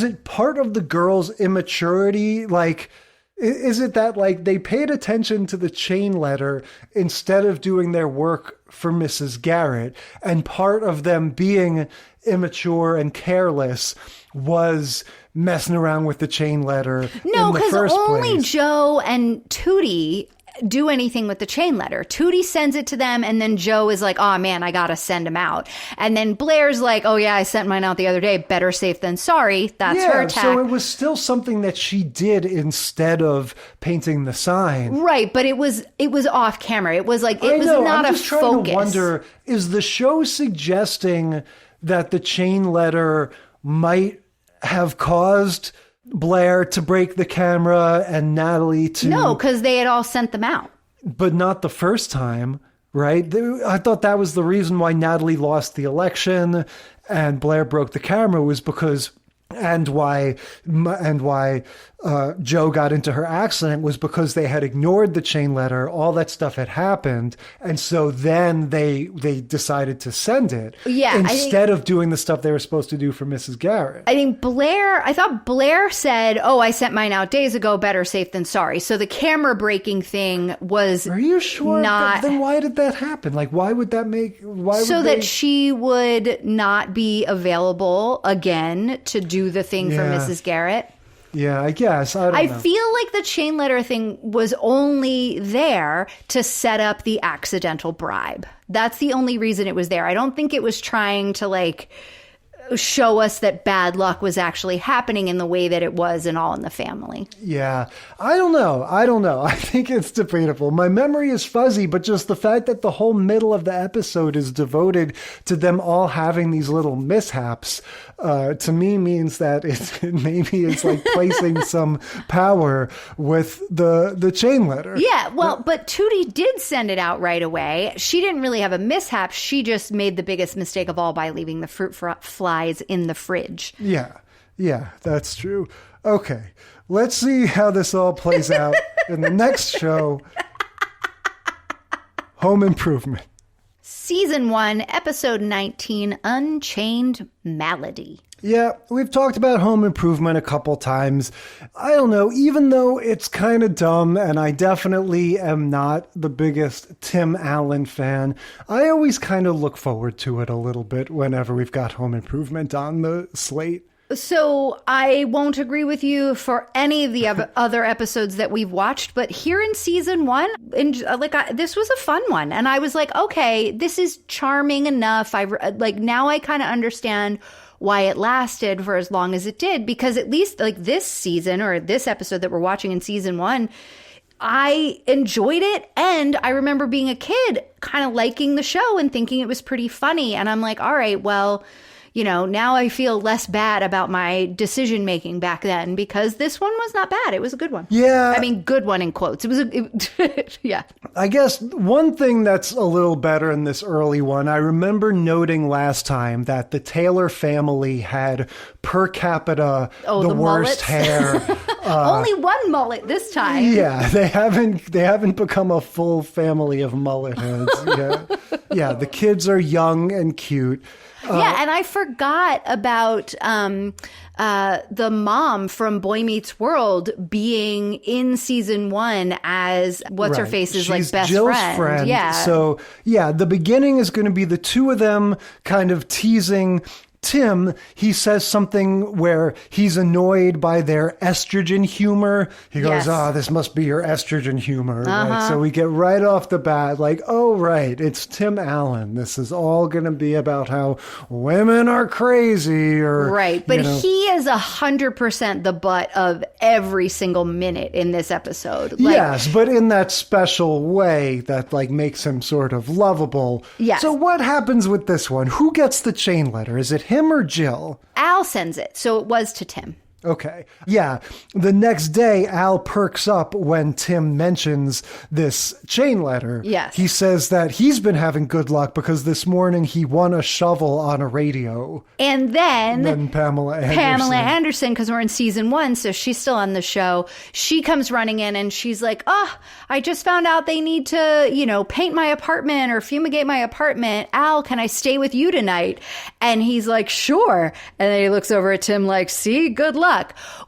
it part of the girls' immaturity? Like, is it that, like, they paid attention to the chain letter instead of doing their work for Mrs. Garret, and part of them being immature and careless was messing around with the chain letter? No, because only Joe and Tootie do anything with the chain letter. Tootie sends it to them, and then Joe is like, oh man, I gotta send him out. And then Blair's like, oh yeah, I sent mine out the other day. Better safe than sorry. That's her attack. So it was still something that she did instead of painting the sign. Right, but it was off camera. It was like, it was not I'm a just trying focus. to wonder, is the show suggesting that the chain letter might have caused Blair to break the camera and Natalie to... No, because they had all sent them out. But not the first time, right? I thought that was the reason why Natalie lost the election and Blair broke the camera, was because... And why Joe got into her accident was because they had ignored the chain letter. All that stuff had happened. And so then they decided to send it instead of doing the stuff they were supposed to do for Mrs. Garret. I thought Blair said, oh, I sent mine out days ago, better safe than sorry. So the camera breaking thing was... Are you sure? Then why did that happen? Like, why would that make... that she would not be available again to do the thing for Mrs. Garret. Yeah, I guess. I feel like the chain letter thing was only there to set up the accidental bribe. That's the only reason it was there. I don't think it was trying to like show us that bad luck was actually happening in the way that it was in All in the Family. Yeah. I don't know. I think it's debatable. My memory is fuzzy, but just the fact that the whole middle of the episode is devoted to them all having these little mishaps, to me means that maybe it's like placing some power with the chain letter. Yeah, well, but Tootie did send it out right away. She didn't really have a mishap. She just made the biggest mistake of all by leaving the fruit flies in the fridge. Yeah, that's true. Okay, let's see how this all plays out. in the next show, Home Improvement. Season 1, Episode 19, Unchained, Malady. Yeah, we've talked about Home Improvement a couple times. I don't know, even though it's kind of dumb, and I definitely am not the biggest Tim Allen fan, I always kind of look forward to it a little bit whenever we've got Home Improvement on the slate. So I won't agree with you for any of the other episodes that we've watched, but here in season 1, this was a fun one, and I was like, okay, this is charming enough. Now I kind of understand why it lasted for as long as it did, because at least like this season or this episode that we're watching in season 1, I enjoyed it, and I remember being a kid kind of liking the show and thinking it was pretty funny, and I'm like, all right, well, now I feel less bad about my decision making back then because this one was not bad. It was a good one. Yeah. I mean, good one in quotes. Yeah. I guess one thing that's a little better in this early one, I remember noting last time that the Taylor family had per capita the worst hair. Only one mullet this time. Yeah, they haven't become a full family of mullet heads. Yeah, the kids are young and cute. Yeah, and I forgot about the mom from Boy Meets World being in season 1 as her face's She's like best Jill's friend. Yeah. So yeah, the beginning is going to be the two of them kind of teasing Tim. He says something where he's annoyed by their estrogen humor. He goes, Yes. this must be your estrogen humor. Right? So we get right off the bat, like, oh, right, it's Tim Allen. This is all going to be about how women are crazy. Right, but he is 100% the butt of every single minute in this episode. Yes, but in that special way that like makes him sort of lovable. Yes. So what happens with this one? Who gets the chain letter? Is it him or Jill? Al sends it, so it was to Tim. Okay. Yeah. The next day, Al perks up when Tim mentions this chain letter. Yes. He says that he's been having good luck because this morning he won a shovel on a radio. And then Pamela Anderson, because we're in season 1, so she's still on the show. She comes running in and she's like, I just found out they need to, paint my apartment or fumigate my apartment. Al, can I stay with you tonight? And he's like, sure. And then he looks over at Tim like, see, good luck.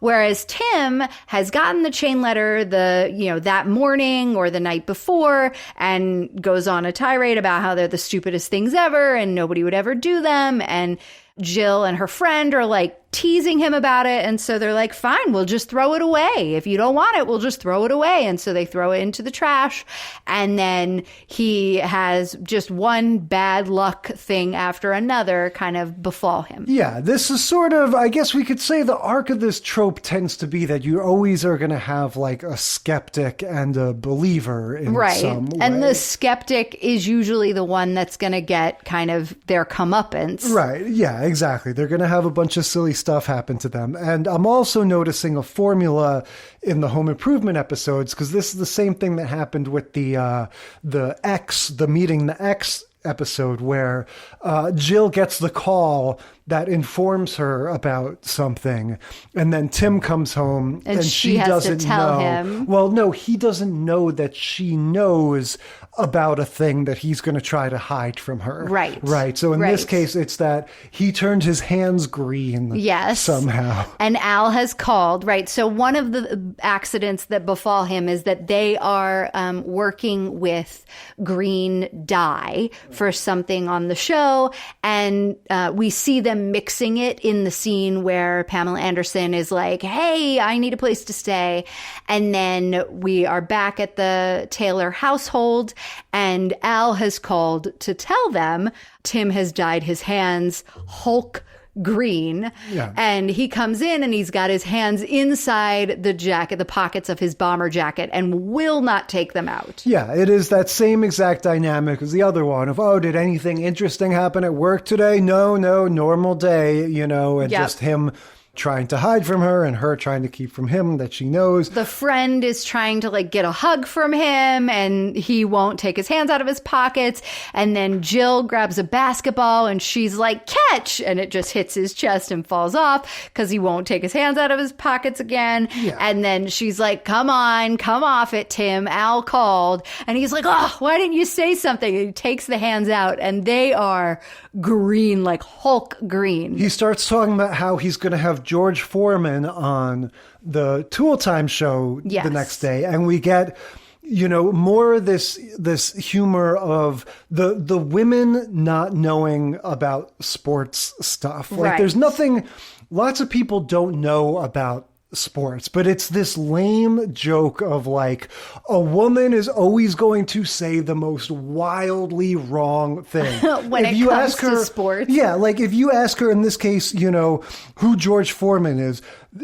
Whereas Tim has gotten the chain letter that morning or the night before and goes on a tirade about how they're the stupidest things ever and nobody would ever do them. And Jill and her friend are like teasing him about it. And so they're like, fine, we'll just throw it away. If you don't want it, we'll just throw it away. And so they throw it into the trash. And then he has just one bad luck thing after another kind of befall him. Yeah, this is sort of, I guess we could say the arc of this trope tends to be that you always are going to have like a skeptic and a believer in some way. And the skeptic is usually the one that's going to get kind of their comeuppance. Right. Yeah, exactly. They're going to have a bunch of silly stuff happen to them. And I'm also noticing a formula in the Home Improvement episodes, because this is the same thing that happened with the Meeting the Ex episode, where Jill gets the call that informs her about something, and then Tim comes home and she doesn't know him. Well, no, he doesn't know that she knows about a thing that he's going to try to hide from her. Right. So in this case, it's that he turned his hands green. Yes. Somehow. And Al has called. Right. So one of the accidents that befall him is that they are working with green dye for something on the show, and we see them mixing it in the scene where Pamela Anderson is like, hey, I need a place to stay. And then we are back at the Taylor household, and Al has called to tell them Tim has dyed his hands Hulk green. Yeah. And he comes in and he's got his hands inside the jacket, the pockets of his bomber jacket, and will not take them out. Yeah, it is that same exact dynamic as the other one of, did anything interesting happen at work today? No, normal day, and just him trying to hide from her and her trying to keep from him that she knows. The friend is trying to like get a hug from him and he won't take his hands out of his pockets. And then Jill grabs a basketball and she's like, catch! And it just hits his chest and falls off because he won't take his hands out of his pockets again. Yeah. And then she's like, come on, come off it, Tim. Al called. And he's like, oh, why didn't you say something? And he takes the hands out and they are green, like Hulk green. He starts talking about how he's going to have George Foreman on the Tool Time show Yes. the next day. And we get, more of this humor of the women not knowing about sports stuff. Like Right. there's nothing, lots of people don't know about sports, but it's this lame joke of like a woman is always going to say the most wildly wrong thing When if it you comes ask to her, sports. yeah, like if you ask her in this case, who George Foreman is,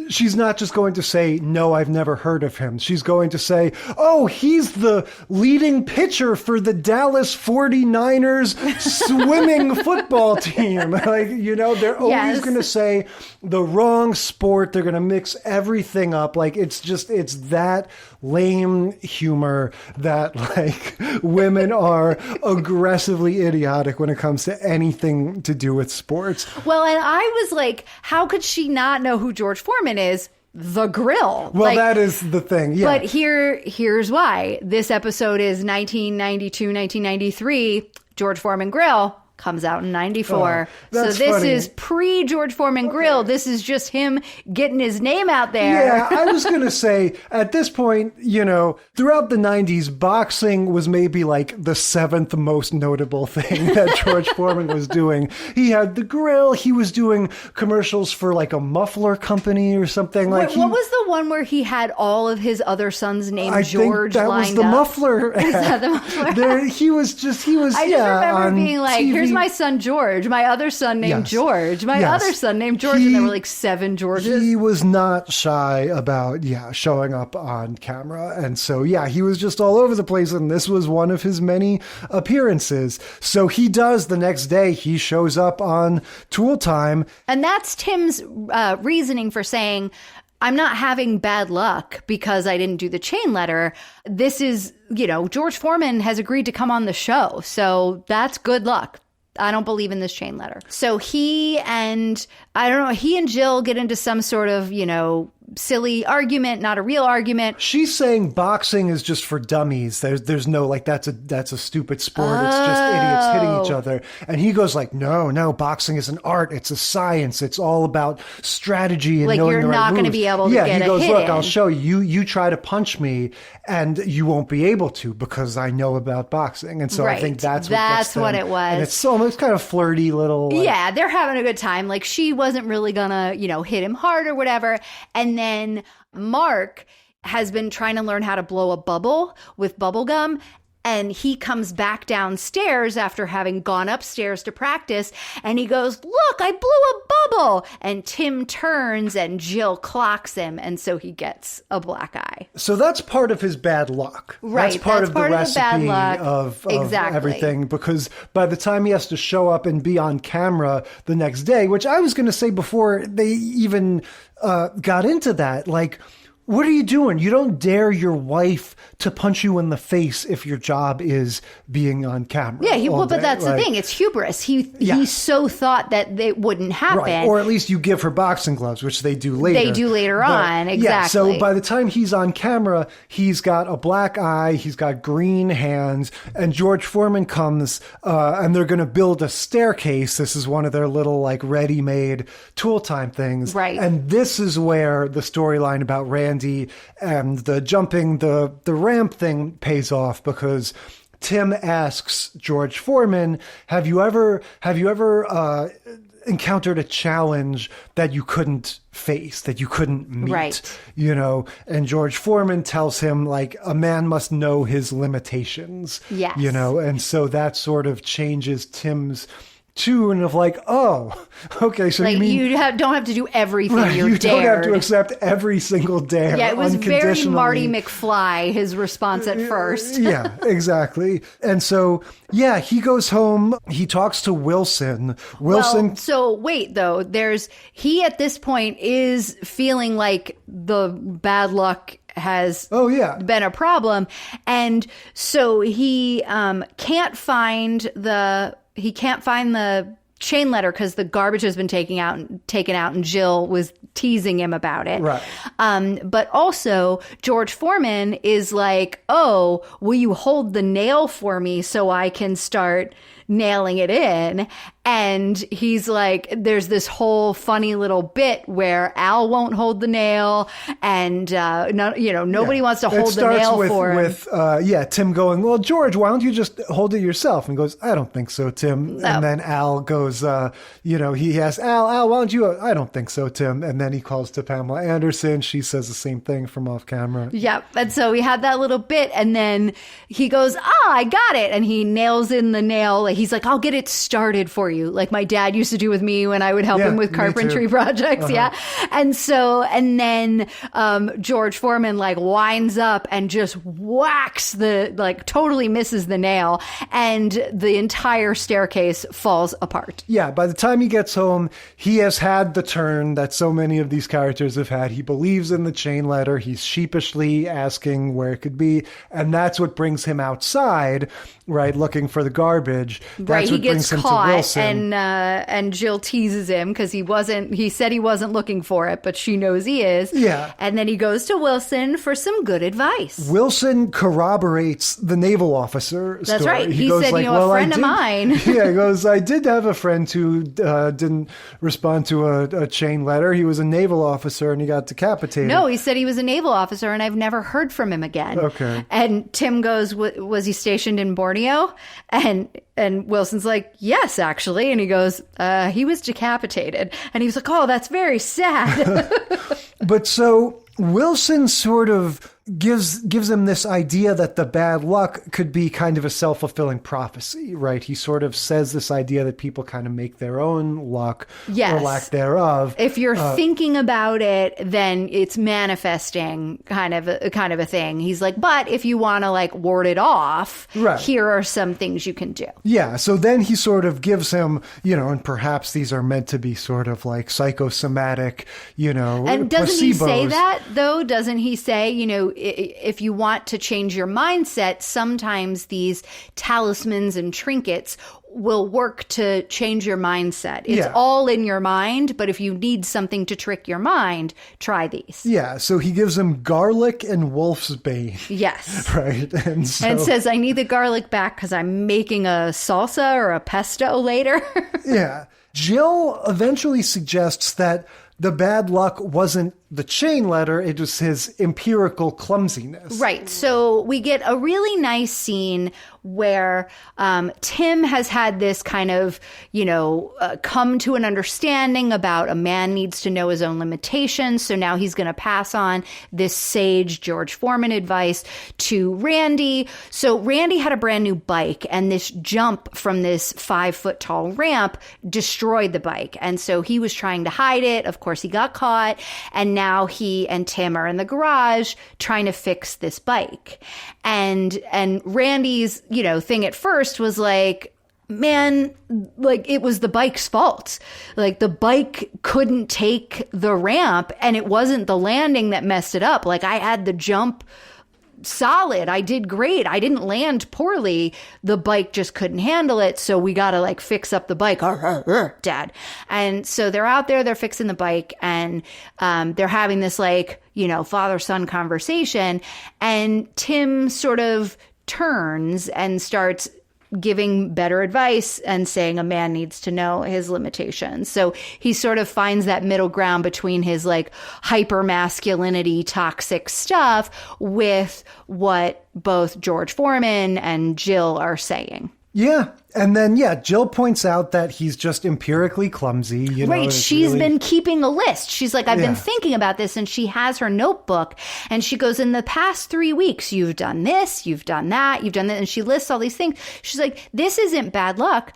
she's not just going to say, no, I've never heard of him. She's going to say, oh, he's the leading pitcher for the Dallas 49ers swimming football team. Like, they're always Yes. going to say the wrong sport. They're going to mix everything up. Like, it's that lame humor that like women are aggressively idiotic when it comes to anything to do with sports. Well, and I was like, how could she not know who George Foreman is? The Grill. Well, that is the thing. Yeah. But here's why. This episode is 1992, 1993. George Foreman Grill comes out in 94. So that's this funny. is pre-George Foreman Grill. This is just him getting his name out there. Yeah, I was going to say, at this point, throughout the 90s, boxing was maybe like the seventh most notable thing that George Foreman was doing. He had the Grill. He was doing commercials for like a muffler company or something. Like What was the one where he had all of his other sons named I George think that lined was the up? muffler. Was that the muffler? He was I just yeah, remember on being like, TV. here's my son George, my other son named Yes. George, my Yes. other son named George, and there were like 7 Georges. He was not shy about, showing up on camera. And so, he was just all over the place. And this was one of his many appearances. So he does the next day, he shows up on Tool Time. And that's Tim's reasoning for saying, I'm not having bad luck because I didn't do the chain letter. This is, George Foreman has agreed to come on the show. So that's good luck. I don't believe in this chain letter. So he and Jill get into some sort of, silly argument, not a real argument. She's saying boxing is just for dummies. There's no like that's a stupid sport. It's just idiots hitting each other. And he goes like, no, boxing is an art. It's a science. It's all about strategy and like knowing you're the right not going to moves. be able to yeah, get he goes, a hit look, in. I'll show you. You try to punch me, and you won't be able to because I know about boxing. And so I think that's what it was. And it's almost kind of flirty little. Like, yeah, they're having a good time. Like she wasn't really gonna, hit him hard or whatever. And then Mark has been trying to learn how to blow a bubble with bubble gum. And he comes back downstairs after having gone upstairs to practice. And he goes, look, I blew a bubble. And Tim turns and Jill clocks him. And so he gets a black eye. So that's part of his bad luck. Right, That's part that's of the part of the recipe bad luck. of Exactly. everything. Because by the time he has to show up and be on camera the next day, which I was going to say before they even got into that, like, what are you doing? You don't dare your wife to punch you in the face if your job is being on camera. Yeah, all but day. that's the thing. It's hubris. He so thought that it wouldn't happen. Right. Or at least you give her boxing gloves, which they do later. They do later on, exactly. Yeah, so by the time he's on camera, he's got a black eye, he's got green hands, and George Foreman comes, and they're going to build a staircase. This is one of their little, like, ready-made Tool Time things. Right. And this is where the storyline about Randy and the jumping the ramp thing pays off, because Tim asks George Foreman, have you ever encountered a challenge that you couldn't face, that you couldn't meet? Right. And George Foreman tells him, like, a man must know his limitations. Yes. And so that sort of changes Tim's tune of like, oh, okay, so Like you mean... you don't have to do everything Right, you're you don't have to dared. accept every single dare. Yeah, it was very unconditionally. Marty McFly, his response at first. Yeah, exactly. And so, yeah, he goes home. He talks to Wilson. Well, so wait, though. He at this point is feeling like the bad luck has been a problem. And so he can't find the chain letter because the garbage has been taken out, and Jill was teasing him about it. Right. But also, George Foreman is like, oh, will you hold the nail for me so I can start nailing it in? And he's like, there's this whole funny little bit where Al won't hold the nail, and nobody wants to hold the nail for him. With Tim going, well, George, why don't you just hold it yourself? And goes, I don't think so, Tim. No. And then Al goes, he asks Al, why don't you? I don't think so, Tim. And then he calls to Pamela Anderson. She says the same thing from off camera. Yeah, and so we had that little bit, and then he goes, I got it, and he nails in the nail. He's like, I'll get it started for you, like my dad used to do with me when I would help him with carpentry projects. Yeah. And then George Foreman like winds up and just whacks totally misses the nail, and the entire staircase falls apart. Yeah, by the time he gets home, he has had the turn that so many of these characters have had. He believes in the chain letter. He's sheepishly asking where it could be, and that's what brings him outside, right, looking for the garbage. That's He what brings gets him caught, to Wilson. and Jill teases him because he said he wasn't looking for it, but she knows he is. Yeah. And then he goes to Wilson for some good advice. Wilson corroborates the naval officer story. That's right. He goes said, like, a friend of mine. Yeah, he goes, I did have a friend who didn't respond to a chain letter. He was a naval officer and he got decapitated. No, he said he was a naval officer and I've never heard from him again. Okay. And Tim goes, was he stationed in Borneo? And Wilson's like, yes, actually. And he goes, he was decapitated. And he was like, oh, that's very sad. But so Wilson sort of gives him this idea that the bad luck could be kind of a self-fulfilling prophecy, right? He sort of says this idea that people kind of make their own luck or lack thereof. If you're thinking about it, then it's manifesting kind of a thing. He's like, but if you want to like ward it off, right, here are some things you can do. Yeah. So then he sort of gives him, and perhaps these are meant to be sort of like psychosomatic, And doesn't placebos. he say that though? Doesn't he say, if you want to change your mindset, sometimes these talismans and trinkets will work to change your mindset. It's all in your mind, but if you need something to trick your mind, try these. Yeah, so he gives him garlic and wolf's bane. Yes. Right. And says, I need the garlic back because I'm making a salsa or a pesto later. Yeah. Jill eventually suggests that the bad luck wasn't the chain letter, it was his empirical clumsiness. Right. So we get a really nice scene where Tim has had this kind of, come to an understanding about a man needs to know his own limitations. So now he's going to pass on this sage George Foreman advice to Randy. So Randy had a brand new bike, and this jump from this 5-foot tall ramp destroyed the bike. And so he was trying to hide it. Of course, he got caught. And now he and Tim are in the garage trying to fix this bike. And Randy's, thing at first was like, man, like it was the bike's fault. Like the bike couldn't take the ramp and it wasn't the landing that messed it up. Like I had the jump solid. I did great. I didn't land poorly. The bike just couldn't handle it. So we got to like fix up the bike. Dad. And so they're out there, they're fixing the bike, and they're having this like, father-son conversation. And Tim sort of turns and starts giving better advice and saying a man needs to know his limitations. So he sort of finds that middle ground between his like hyper masculinity, toxic stuff with what both George Foreman and Jill are saying. Yeah. And then, Jill points out that he's just empirically clumsy. Right. She's been keeping a list. She's like, I've been thinking about this. And she has her notebook. And she goes, in the past 3 weeks, you've done this, you've done that, you've done that. And she lists all these things. She's like, this isn't bad luck.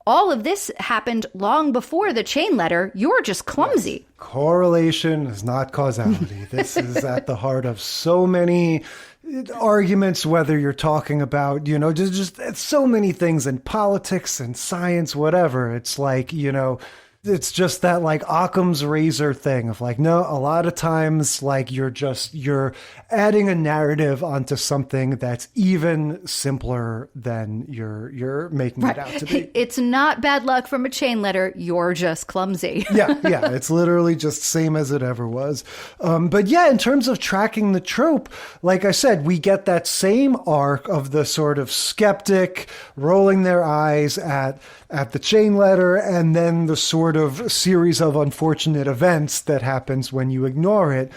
all of this happened long before the chain letter. You're just clumsy. Correlation is not causality. This is at the heart of so many arguments, whether you're talking about, just so many things in politics and science, whatever. It's like, it's just that like Occam's razor thing of like, no, a lot of times like you're adding a narrative onto something that's even simpler than you're making it out to be. It's not bad luck from a chain letter. You're just clumsy. Yeah. It's literally just same as it ever was. But yeah, in terms of tracking the trope, like I said, we get that same arc of the sort of skeptic rolling their eyes at the chain letter, and then the sort of series of unfortunate events that happens when you ignore it.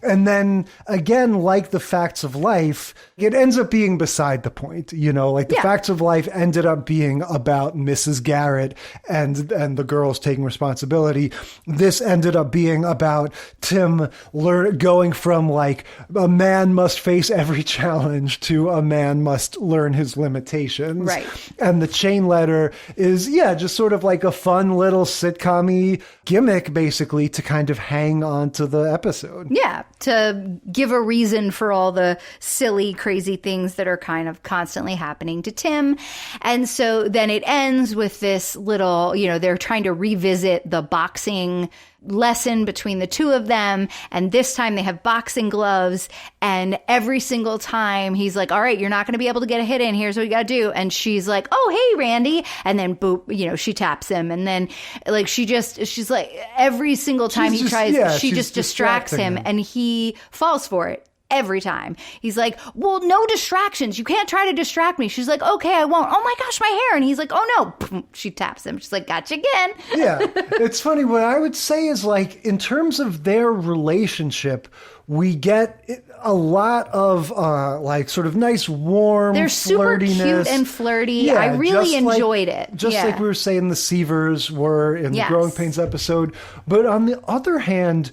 And then again, like the facts of life, it ends up being beside the point, the facts of life ended up being about Mrs. Garret and the girls taking responsibility. This ended up being about Tim going from like a man must face every challenge to a man must learn his limitations. Right. And the chain letter is, just sort of like a fun little sitcom-y gimmick, basically, to kind of hang on to the episode. Yeah, to give a reason for all the silly, crazy things that are kind of constantly happening to Tim. And so then it ends with this little, they're trying to revisit the boxing lesson between the two of them, and this time they have boxing gloves, and every single time he's like, all right, you're not going to be able to get a hit in, here's what you gotta do, and she's like, oh hey Randy, and then boop, she taps him, and then like she's like, every single time he tries, she just distracts him and he falls for it. Every time. He's like, well, no distractions. You can't try to distract me. She's like, okay, I won't. Oh my gosh, my hair. And he's like, oh no. She taps him. She's like, gotcha again. Yeah. It's funny. What I would say is like, in terms of their relationship, we get a lot of like sort of nice, warm, they're super cute and flirty. Yeah, I really enjoyed it. Just like we were saying the Seavers were in the Growing Pains episode. But on the other hand,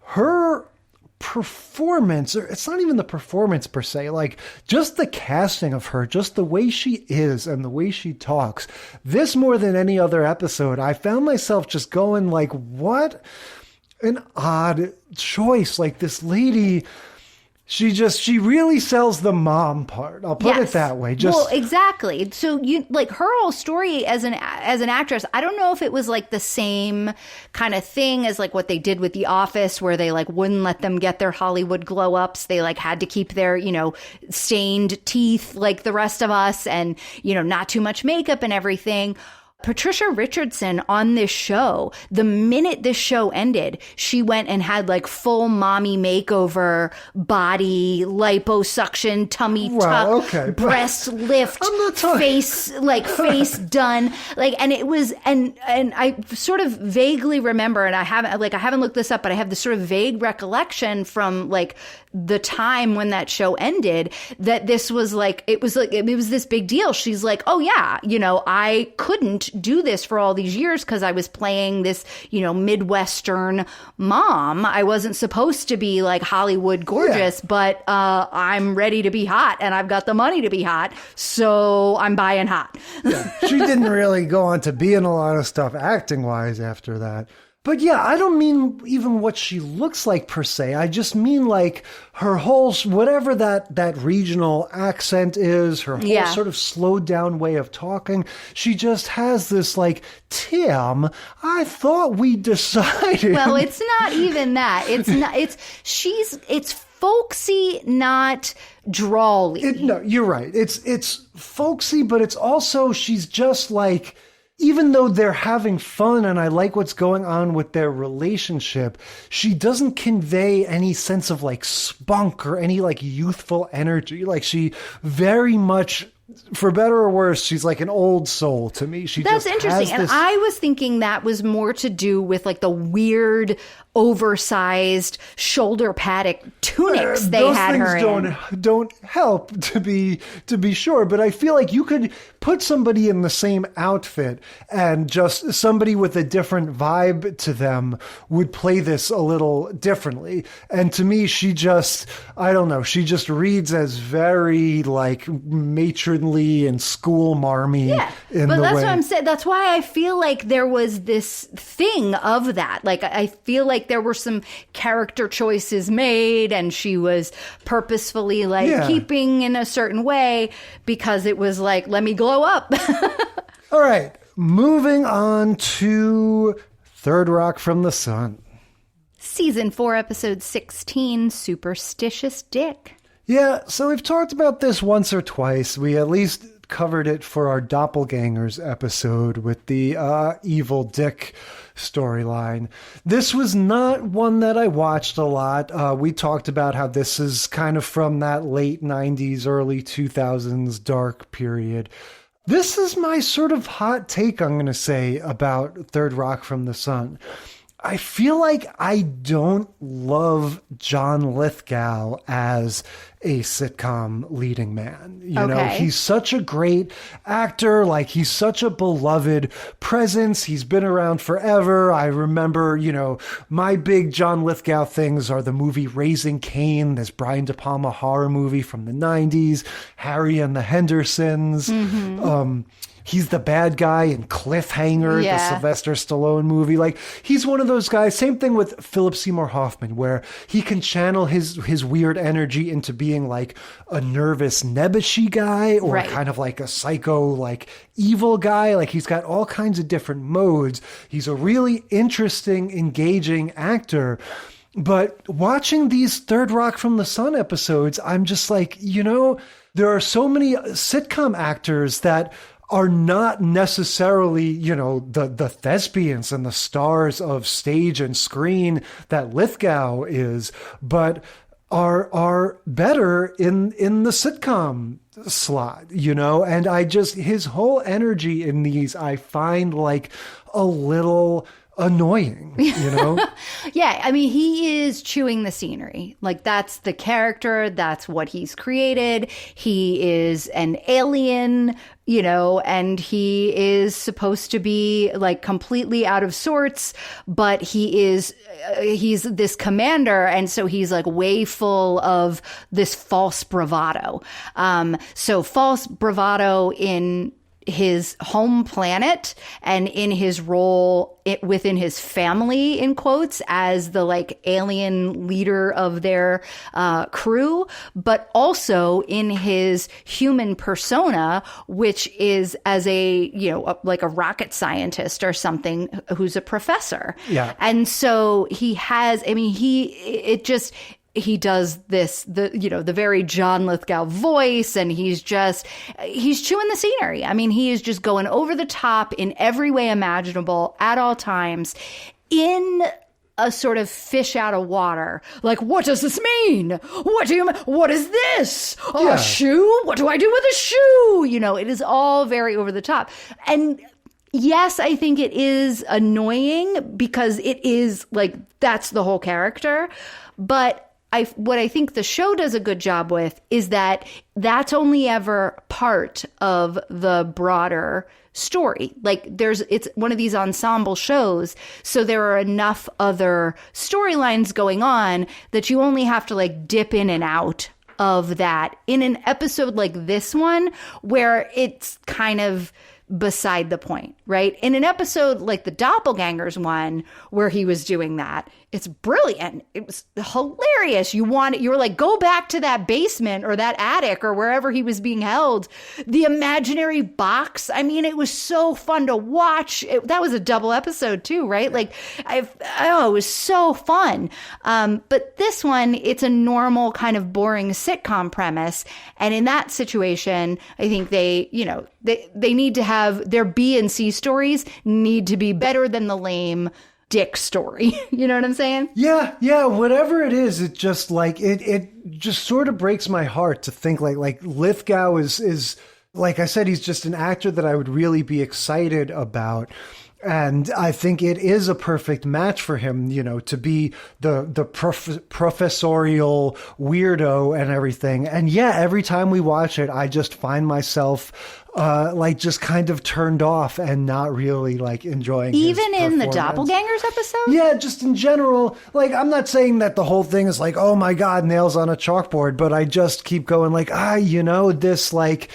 her performance, or it's not even the performance per se, like just the casting of her, just the way she is and the way she talks, this more than any other episode, I found myself just going like, what an odd choice. Like this lady, she really sells the mom part. I'll put it that way. Well, exactly. So you like her whole story as an actress. I don't know if it was like the same kind of thing as like what they did with The Office, where they like wouldn't let them get their Hollywood glow ups. They like had to keep their, stained teeth like the rest of us, and, not too much makeup and everything. Patricia Richardson on this show, the minute this show ended, she went and had like full mommy makeover, body, liposuction, tummy tuck, breast lift, face done. Like, and it was, and I sort of vaguely remember, and I haven't looked this up, but I have this sort of vague recollection from like the time when that show ended, that this was like, it was this big deal. She's like, oh yeah, I couldn't do this for all these years because I was playing this, Midwestern mom. I wasn't supposed to be like Hollywood gorgeous, but I'm ready to be hot and I've got the money to be hot, so I'm buying hot. Yeah. She didn't really go on to be in a lot of stuff acting wise after that. But yeah, I don't mean even what she looks like per se. I just mean like her whole, whatever that regional accent is, her whole sort of slowed down way of talking. She just has this like, Tim, I thought we decided. Well, it's not even that. It's not, it's folksy, not drawly. No, you're right. It's folksy, but it's also, she's just like, even though they're having fun and I like what's going on with their relationship, she doesn't convey any sense of like spunk or any like youthful energy. Like she very much, for better or worse, she's like an old soul to me. That's interesting. And I was thinking that was more to do with like the weird, oversized shoulder paddock tunics they had her in. Those things don't help, to be sure. But I feel like you could put somebody in the same outfit and just somebody with a different vibe to them would play this a little differently. And to me, she just reads as very like matronly and school marmy. Yeah, in but the that's way. what I'm saying. That's why I feel like there was this thing of that. Like, I feel like there were some character choices made, and she was purposefully like keeping in a certain way because it was like, let me glow up. All right, moving on to Third Rock from the Sun. Season 4, episode 16, Superstitious Dick. Yeah, so we've talked about this once or twice. We at least covered it for our Doppelgangers episode with the Evil Dick storyline. This was not one that I watched a lot. We talked about how this is kind of from that late 90s, early 2000s dark period. This is my sort of hot take, I'm going to say, about Third Rock from the Sun. I feel like I don't love John Lithgow as a sitcom leading man. You know, he's such a great actor. Like, he's such a beloved presence. He's been around forever. I remember, you know, my big John Lithgow things are the movie Raising Cain, this Brian De Palma horror movie from the 90s, Harry and the Hendersons. He's the bad guy in Cliffhanger, the Sylvester Stallone movie. Like, he's one of those guys. Same thing with Philip Seymour Hoffman, where he can channel his weird energy into being like a nervous nebbishy guy, or kind of like a psycho, like evil guy. Like, he's got all kinds of different modes. He's a really interesting, engaging actor. But watching these Third Rock from the Sun episodes, I'm just like, you know, there are so many sitcom actors that are not necessarily, you know, the thespians and the stars of stage and screen that Lithgow is, but are better in the sitcom slot, you know? And his whole energy in these, I find like a little annoying, you know? Yeah, I mean, he is chewing the scenery. Like, that's the character. That's what he's created. He is an alien, you know, and he is supposed to be like completely out of sorts, but he's this commander. And so he's like way full of this false bravado. So false bravado in his home planet and in his role within his family, in quotes, as the like alien leader of their crew, but also in his human persona, which is as a, you know, like a rocket scientist or something who's a professor. Yeah. And so he has, I mean, he does this, the very John Lithgow voice, and he's chewing the scenery. I mean, he is just going over the top in every way imaginable at all times in a sort of fish out of water. Like, what does this mean? What is this? A shoe? What do I do with a shoe? You know, it is all very over the top. And yes, I think it is annoying because it is like, that's the whole character. But what I think the show does a good job with is that that's only ever part of the broader story. Like, it's one of these ensemble shows, so there are enough other storylines going on that you only have to like dip in and out of that in an episode like this one, where it's kind of beside the point, right? In an episode like the Doppelgangers one, where he was doing that, it's brilliant. It was hilarious. You were like, go back to that basement or that attic or wherever he was being held. The imaginary box. I mean, it was so fun to watch. That was a double episode too, right? Like, it was so fun. But this one, it's a normal kind of boring sitcom premise. And in that situation, I think they need to have their B and C stories need to be better than the lame dick story. You know what I'm saying? Yeah. Whatever it is, it just like, it just sort of breaks my heart to think like Lithgow is like I said, he's just an actor that I would really be excited about. And I think it is a perfect match for him, you know, to be the professorial weirdo and everything. And yeah, every time we watch it, I just find myself like just kind of turned off and not really like enjoying even his in the performance. Doppelgangers episode. Yeah, just in general. Like, I'm not saying that the whole thing is like, oh my God, nails on a chalkboard, but I just keep going like, you know, this, like,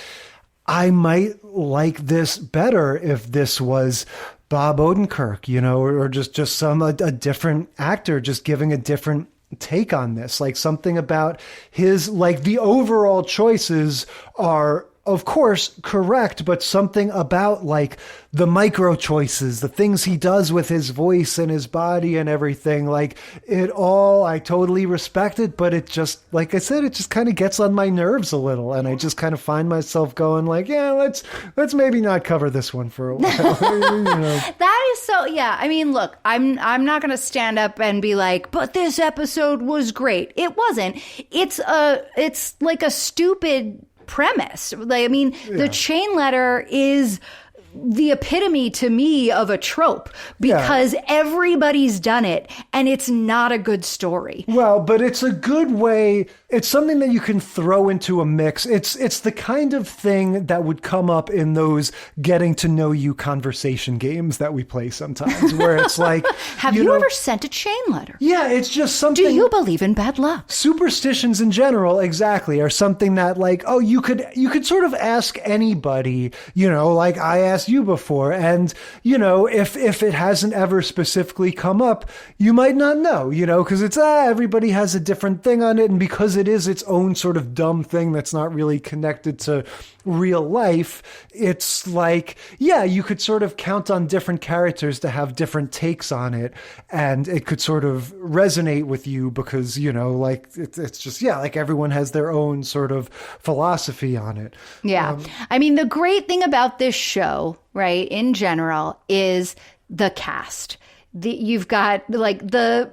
I might like this better if this was Bob Odenkirk, you know, or just a different actor just giving a different take on this. Like, something about his, like, the overall choices are, of course, correct, but something about like the micro choices, the things he does with his voice and his body and everything, like it all, I totally respect it, but it just, like I said, it just kind of gets on my nerves a little. And I just kind of find myself going like, yeah, let's maybe not cover this one for a while. You know? That is so, yeah. I mean, look, I'm not going to stand up and be like, but this episode was great. It wasn't. It's like a stupid premise. Like, I mean, the chain letter is the epitome to me of a trope because everybody's done it and it's not a good story. Well, but it's a good way. It's something that you can throw into a mix. It's the kind of thing that would come up in those getting to know you conversation games that we play sometimes, where it's like, have you ever sent a chain letter? Yeah, it's just something. Do you believe in bad luck? Superstitions in general, exactly, are something that, like, oh, you could sort of ask anybody, you know, like I asked you before, and you know, if it hasn't ever specifically come up, you might not know, you know, because it's everybody has a different thing on it, and because it is its own sort of dumb thing that's not really connected to real life, it's like, yeah, you could sort of count on different characters to have different takes on it, and it could sort of resonate with you because, you know, like it's just, yeah, like everyone has their own sort of philosophy on it. Yeah. I mean, the great thing about this show, right, in general, is the cast. You've got like the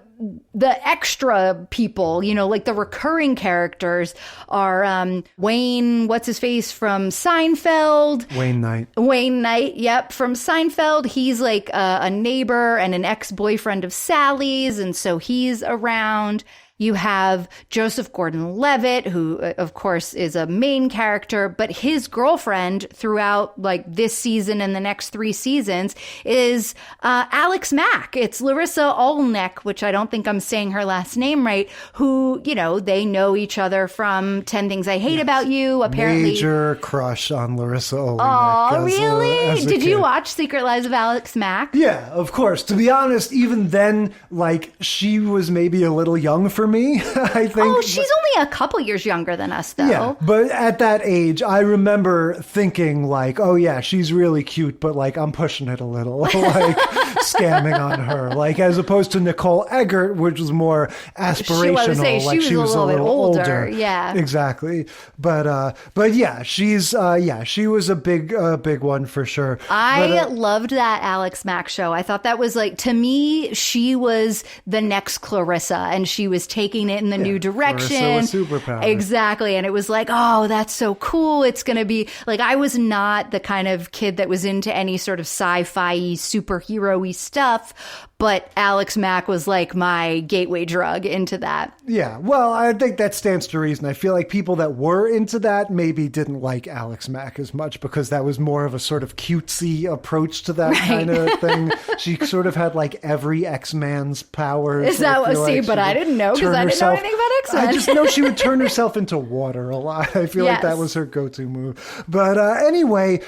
extra people, you know, like the recurring characters are Wayne, what's his face from Seinfeld? Wayne Knight, yep, from Seinfeld. He's like a neighbor and an ex-boyfriend of Sally's, and so he's around. You have Joseph Gordon-Levitt, who, of course, is a main character, but his girlfriend throughout like this season and the next 3 seasons is Alex Mack. It's Larissa Olnek, which I don't think I'm saying her last name right, who, you know, they know each other from 10 Things I Hate About You, apparently. Major crush on Larissa Olnek. Oh, really? Did you watch Secret Lives of Alex Mack? Yeah, of course. To be honest, even then, like, she was maybe a little young for me, I think. Oh, she's only a couple years younger than us, though. Yeah, but at that age, I remember thinking like, oh yeah, she's really cute, but like I'm pushing it a little, like scamming on her, like as opposed to Nicole Eggert, which was more aspirational. She was a little bit older. Yeah, exactly. But yeah, she was a big one for sure. I loved that Alex Mack show. I thought that was like, to me, she was the next Clarissa, and she was taking it in the new direction. Clarissa with superpowers. Exactly. And it was like, oh, that's so cool. It's going to be like, I was not the kind of kid that was into any sort of sci-fi superhero-y stuff, but Alex Mack was like my gateway drug into that. Yeah, well, I think that stands to reason. I feel like people that were into that maybe didn't like Alex Mack as much because that was more of a sort of cutesy approach to that kind of thing. She sort of had like every X-Man's powers. Is that what? See, but I didn't know because I didn't know anything about X-Men. I just know she would turn herself into water a lot. I feel like that was her go-to move. But anyway,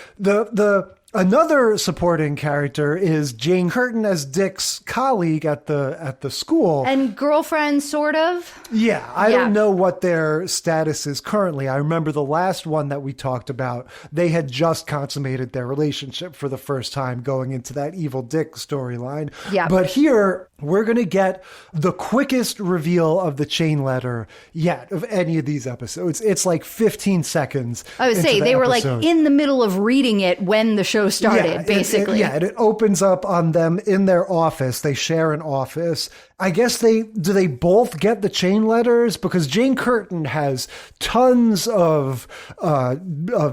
another supporting character is Jane Curtin as Dick's colleague at the school. And girlfriend, sort of? Yeah, I don't know what their status is currently. I remember the last one that we talked about, they had just consummated their relationship for the first time going into that evil Dick storyline. Yeah. But here, we're going to get the quickest reveal of the chain letter yet of any of these episodes. It's like 15 seconds. I would say they were like in the middle of reading it when the show started, basically. It opens up on them in their office. They share an office. I guess do they both get the chain letters? Because Jane Curtin has tons of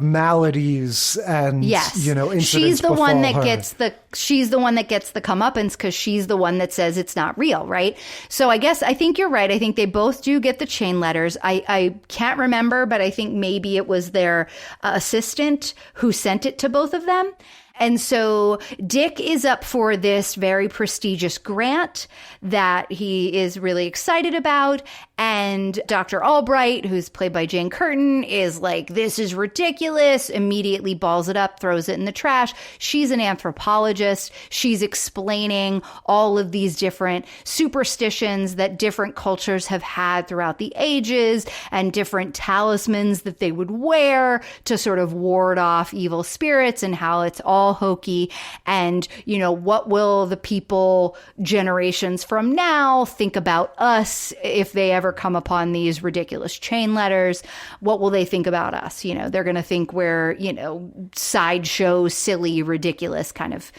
maladies and, you know, incidents. She's the one that her. gets she's the one that gets the comeuppance because she's the one that says it's not real, right? So I think you're right. I think they both do get the chain letters. I can't remember, but I think maybe it was their assistant who sent it to both of them. And so Dick is up for this very prestigious grant that he is really excited about. And Dr. Albright, who's played by Jane Curtin, is like, this is ridiculous, immediately balls it up, throws it in the trash. She's an anthropologist. She's explaining all of these different superstitions that different cultures have had throughout the ages and different talismans that they would wear to sort of ward off evil spirits and how it's all hokey. And, you know, what will the people generations from now think about us if they ever come upon these ridiculous chain letters? What will they think about us? You know, they're going to think we're, you know, sideshow, silly, ridiculous kind of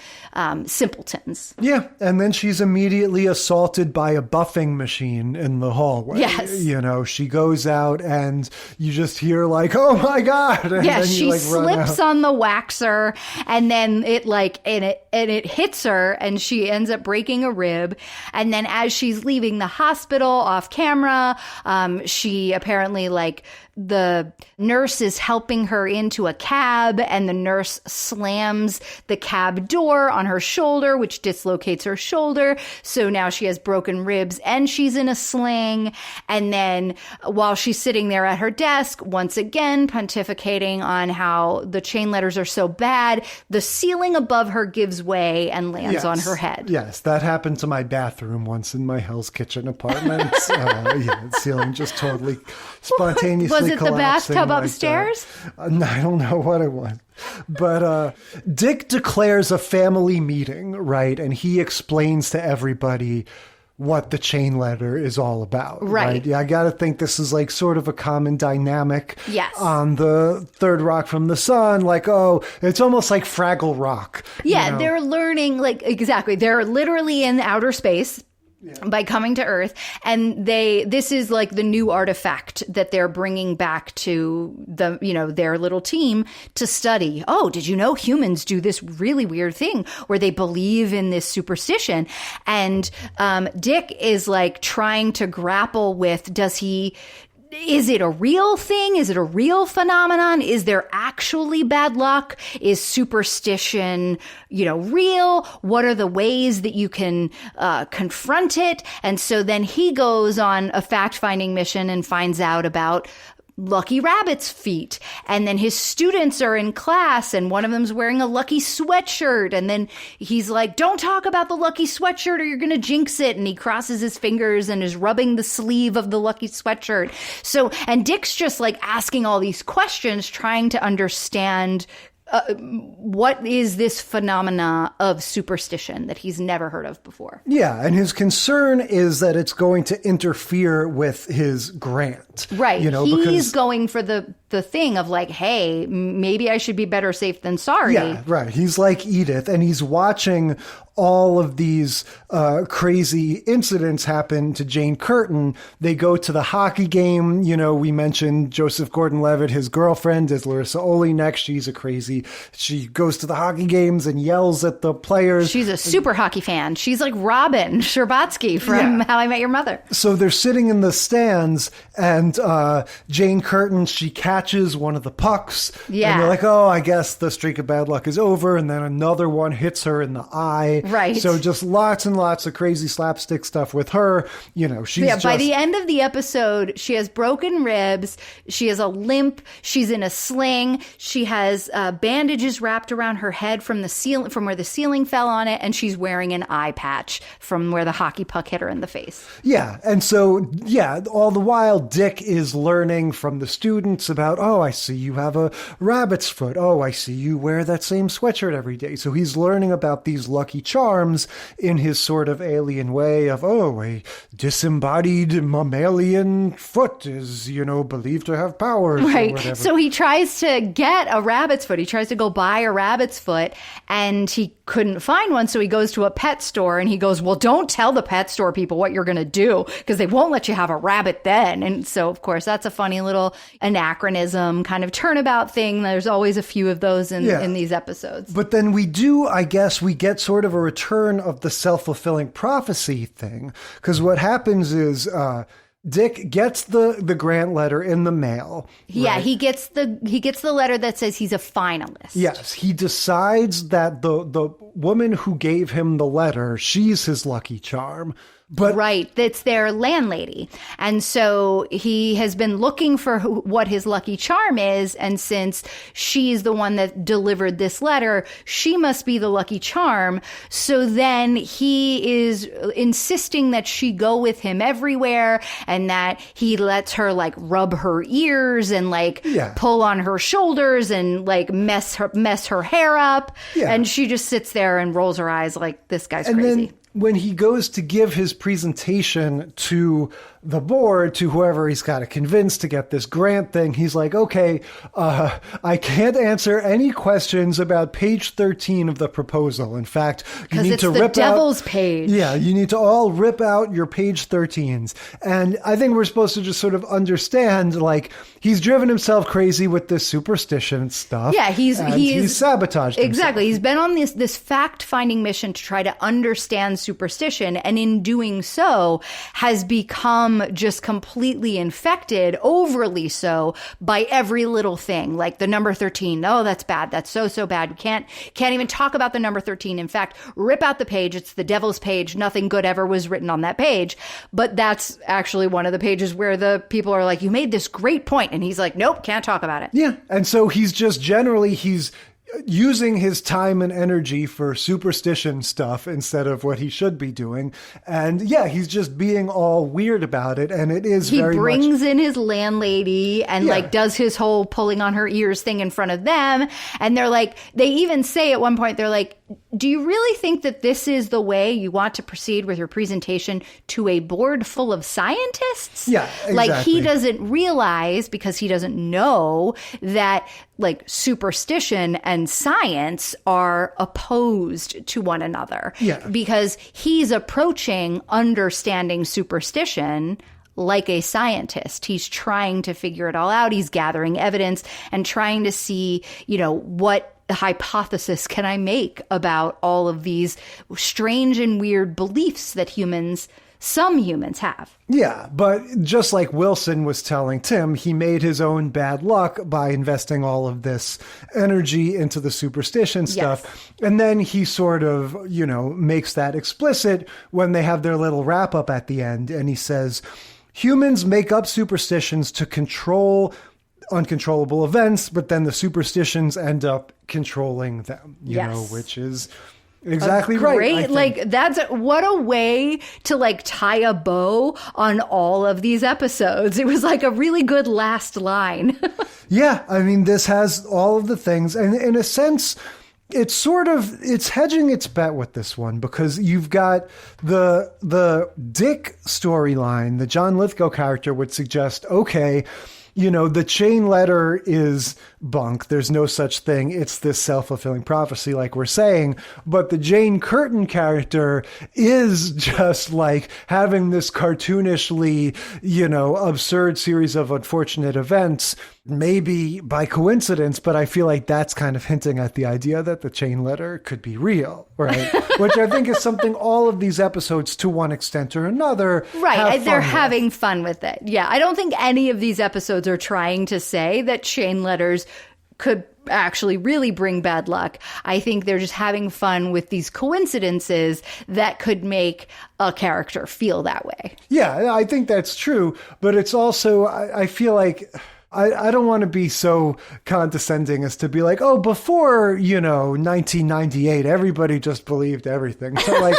simpletons. Yeah. And then she's immediately assaulted by a buffing machine in the hallway. Yes. You know, she goes out and you just hear like, oh my God. And yeah, then she like slips on the waxer and then it hits her and she ends up breaking a rib. And then as she's leaving the hospital off camera, she apparently the nurse is helping her into a cab and the nurse slams the cab door on her shoulder, which dislocates her shoulder. So now she has broken ribs and she's in a sling. And then while she's sitting there at her desk, once again, pontificating on how the chain letters are so bad, the ceiling above her gives way and lands on her head. Yes, that happened to my bathroom once in my Hell's Kitchen apartment. The ceiling just totally spontaneously Was it the bathtub upstairs? I don't know what it was. But Dick declares a family meeting, right? And he explains to everybody what the chain letter is all about. Right. Yeah, I got to think this is like sort of a common dynamic on the Third Rock from the Sun. Like, oh, it's almost like Fraggle Rock. Yeah, you know? They're learning, exactly. They're literally in outer space. Yeah. By coming to Earth. And this is like the new artifact that they're bringing back to their little team to study. Oh, did you know humans do this really weird thing where they believe in this superstition? And Dick is like trying to grapple with, is it a real thing? Is it a real phenomenon? Is there actually bad luck? Is superstition, real? What are the ways that you can confront it? And so then he goes on a fact-finding mission and finds out about Lucky Rabbit's feet. And then his students are in class and one of them's wearing a lucky sweatshirt. And then he's like, don't talk about the lucky sweatshirt or you're going to jinx it. And he crosses his fingers and is rubbing the sleeve of the lucky sweatshirt. So, and Dick's just like asking all these questions, trying to understand what is this phenomena of superstition that he's never heard of before? Yeah, and his concern is that it's going to interfere with his grant. Right. He's going for the thing of like, hey, maybe I should be better safe than sorry. Yeah, right. He's like Edith, and he's watching all of these crazy incidents happen to Jane Curtin. They go to the hockey game. We mentioned Joseph Gordon-Levitt. His girlfriend is Larissa Olenek. She's a crazy. She goes to the hockey games and yells at the players. She's a super hockey fan. She's like Robin Scherbatsky from How I Met Your Mother. So they're sitting in the stands, and Jane Curtin, she catches one of the pucks. Yeah. And they're like, oh, I guess the streak of bad luck is over. And then another one hits her in the eye. Right. So just lots and lots of crazy slapstick stuff with her. She's by the end of the episode, she has broken ribs. She has a limp. She's in a sling. She has bandages wrapped around her head from where the ceiling fell on it. And she's wearing an eye patch from where the hockey puck hit her in the face. Yeah. And so, all the while, Dick is learning from the students about, oh, I see you have a rabbit's foot. Oh, I see you wear that same sweatshirt every day. So he's learning about these lucky charms in his sort of alien way of, oh, a disembodied mammalian foot is, believed to have powers. Right. Or whatever. So he tries to get a rabbit's foot. He tries to go buy a rabbit's foot and he couldn't find one. So he goes to a pet store and he goes, well, don't tell the pet store people what you're going to do because they won't let you have a rabbit then. And so, of course, that's a funny little anachronism kind of turnabout thing. There's always a few of those in these episodes. But then we get sort of a return of the self-fulfilling prophecy thing. Because what happens is Dick gets the grant letter in the mail. Yeah, right? he gets the letter that says he's a finalist. Yes, he decides that the woman who gave him the letter, she's his lucky charm. But right, that's their landlady. And so he has been looking for what his lucky charm is. And since she's the one that delivered this letter, she must be the lucky charm. So then he is insisting that she go with him everywhere and that he lets her like rub her ears and like pull on her shoulders and like mess her hair up. Yeah. And she just sits there and rolls her eyes like, this guy's crazy. Then when he goes to give his presentation to the board, to whoever he's got to convince to get this grant thing, he's like, okay, I can't answer any questions about page 13 of the proposal. In fact, you need to rip out... Because it's the devil's page. Yeah, you need to all rip out your page 13s. And I think we're supposed to just sort of understand, like, he's driven himself crazy with this superstition stuff. Yeah, he's sabotaged himself. Exactly. He's been on this fact-finding mission to try to understand superstition, and in doing so has become just completely infected, overly so, by every little thing, like the number 13. Oh, that's bad. That's so bad. We can't even talk about the number 13. In fact, rip out the page. It's the devil's page. Nothing good ever was written on that page. But that's actually one of the pages where the people are like, you made this great point. And he's like, nope, can't talk about it. Yeah. And so he's using his time and energy for superstition stuff instead of what he should be doing. And yeah, he's just being all weird about it. And it is he brings in his landlady and like does his whole pulling on her ears thing in front of them. And they're like, they even say at one point, they're like, do you really think that this is the way you want to proceed with your presentation to a board full of scientists? Yeah, exactly. Like he doesn't realize, because he doesn't know, that like superstition and science are opposed to one another. Yeah. Because he's approaching understanding superstition like a scientist. He's trying to figure it all out. He's gathering evidence and trying to see, what hypothesis can I make about all of these strange and weird beliefs that some humans have. Yeah, but just like Wilson was telling Tim, he made his own bad luck by investing all of this energy into the superstition stuff. Yes. And then he sort of, makes that explicit when they have their little wrap up at the end. And he says, humans make up superstitions to control uncontrollable events, but then the superstitions end up controlling them, you know, which is exactly right. Like that's what a way to like tie a bow on all of these episodes. It was like a really good last line. Yeah. I mean, this has all of the things, and in a sense, it's hedging its bet with this one, because you've got the Dick storyline. The John Lithgow character would suggest, okay, the chain letter is bunk. There's no such thing. It's this self-fulfilling prophecy, like we're saying. But the Jane Curtin character is just like having this cartoonishly, absurd series of unfortunate events, maybe by coincidence, but I feel like that's kind of hinting at the idea that the chain letter could be real, right? Which I think is something all of these episodes, to one extent or another, they're having fun with it. Yeah, I don't think any of these episodes are trying to say that chain letters could actually really bring bad luck. I think they're just having fun with these coincidences that could make a character feel that way. Yeah, I think that's true. But it's also, I feel like, I don't want to be so condescending as to be like, oh, before, 1998, everybody just believed everything. So like,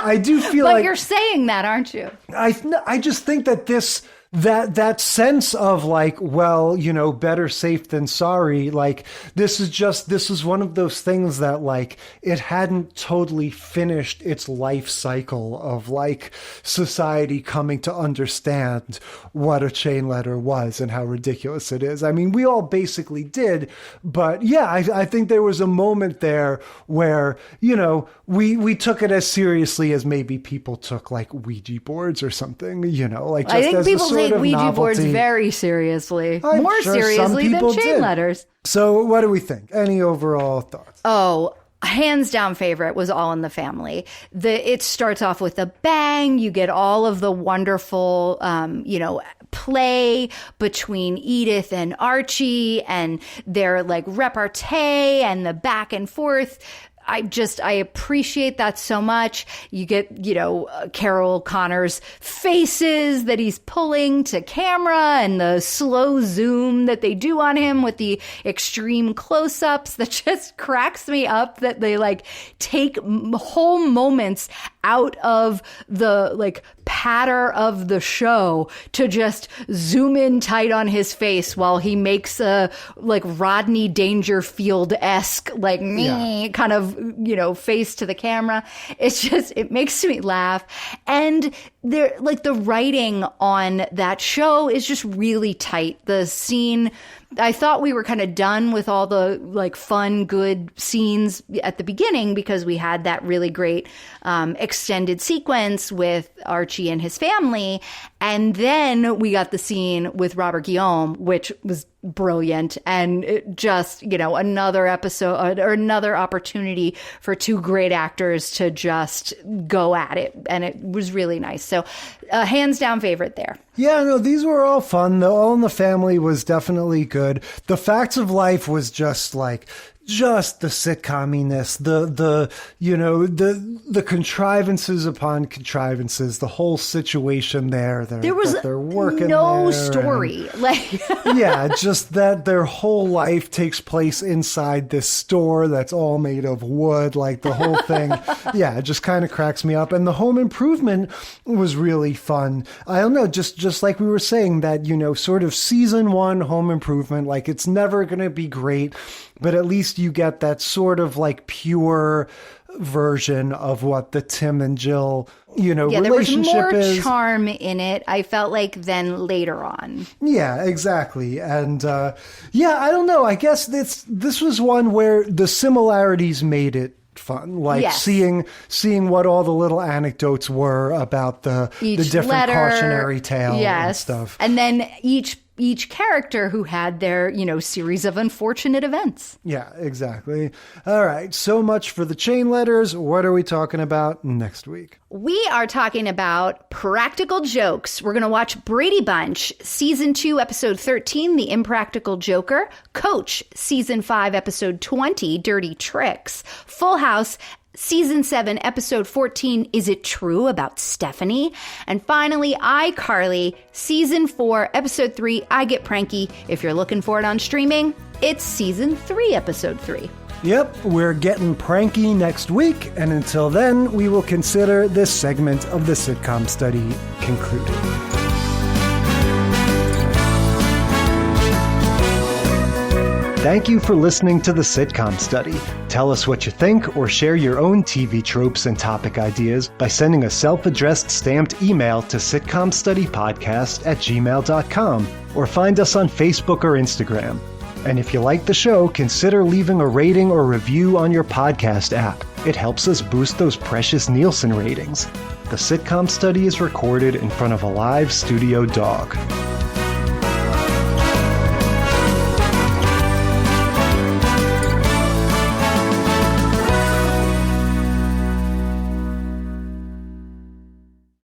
I do feel but like... you're saying that, aren't you? I just think that this that sense of like, well, you know, better safe than sorry. Like, this is one of those things that like it hadn't totally finished its life cycle of like society coming to understand what a chain letter was and how ridiculous it is. I mean, we all basically did, but yeah, I think there was a moment there where, you know, we took it as seriously as maybe people took like Ouija boards or something, you know, like just I think as people a sort take of Ouija novelty. boards very seriously, I'm more sure seriously some than people chain did. letters. So what do we think? Any overall thoughts? Oh, hands down favorite was All in the Family. It starts off with a bang. You get all of the wonderful, you know, play between Edith and Archie and their like repartee and the back and forth. I appreciate that so much. You get, you know, Carol Connor's faces that he's pulling to camera and the slow zoom that they do on him with the extreme close-ups that just cracks me up, that they like take whole moments out of the like patter of the show to just zoom in tight on his face while he makes a like Rodney Dangerfield-esque like kind of, you know, face to the camera. It's just, it makes me laugh. And there, like the writing on that show is just really tight. The scene, I thought we were kind of done with all the like fun, good scenes at the beginning because we had that really great extended sequence with Archie and his family. And then we got the scene with Robert Guillaume, which was brilliant. And it just, you know, another episode or another opportunity for two great actors to just go at it. And it was really nice. So hands down favorite there. Yeah, no, these were all fun. The All in the Family was definitely good. The Facts of Life was just like, just the sitcominess, the you know, the contrivances upon contrivances, the whole situation there was they're working no there story. Like yeah, just that their whole life takes place inside this store that's all made of wood, like the whole thing. Yeah, it just kind of cracks me up. And the Home Improvement was really fun. I don't know, just like we were saying, that, you know, sort of season 1 Home Improvement, like it's never going to be great, but at least you get that sort of like pure version of what the Tim and Jill, you know, relationship there was more is. charm in it, I felt like, than later on. Yeah, exactly. And yeah, I don't know. I guess this was one where the similarities made it fun, like yes. seeing what all the little anecdotes were about the different letter, cautionary tale yes. and stuff. And then each character who had their, you know, series of unfortunate events. Yeah, exactly. All right. So much for the chain letters. What are we talking about next week? We are talking about practical jokes. We're going to watch Brady Bunch, Season 2, Episode 13, The Impractical Joker, Coach, Season 5, Episode 20, Dirty Tricks, Full House, Season 7, Episode 14, Is It True About Stephanie? And finally, iCarly, Season 4, Episode 3, I Get Pranky. If you're looking for it on streaming, it's Season 3, Episode 3. Yep, we're getting pranky next week, and until then, we will consider this segment of the sitcom study concluded. Thank you for listening to the Sitcom Study. Tell us what you think or share your own TV tropes and topic ideas by sending a self-addressed stamped email to sitcomstudypodcast@gmail.com or find us on Facebook or Instagram. And if you like the show, consider leaving a rating or review on your podcast app. It helps us boost those precious Nielsen ratings. The Sitcom Study is recorded in front of a live studio dog.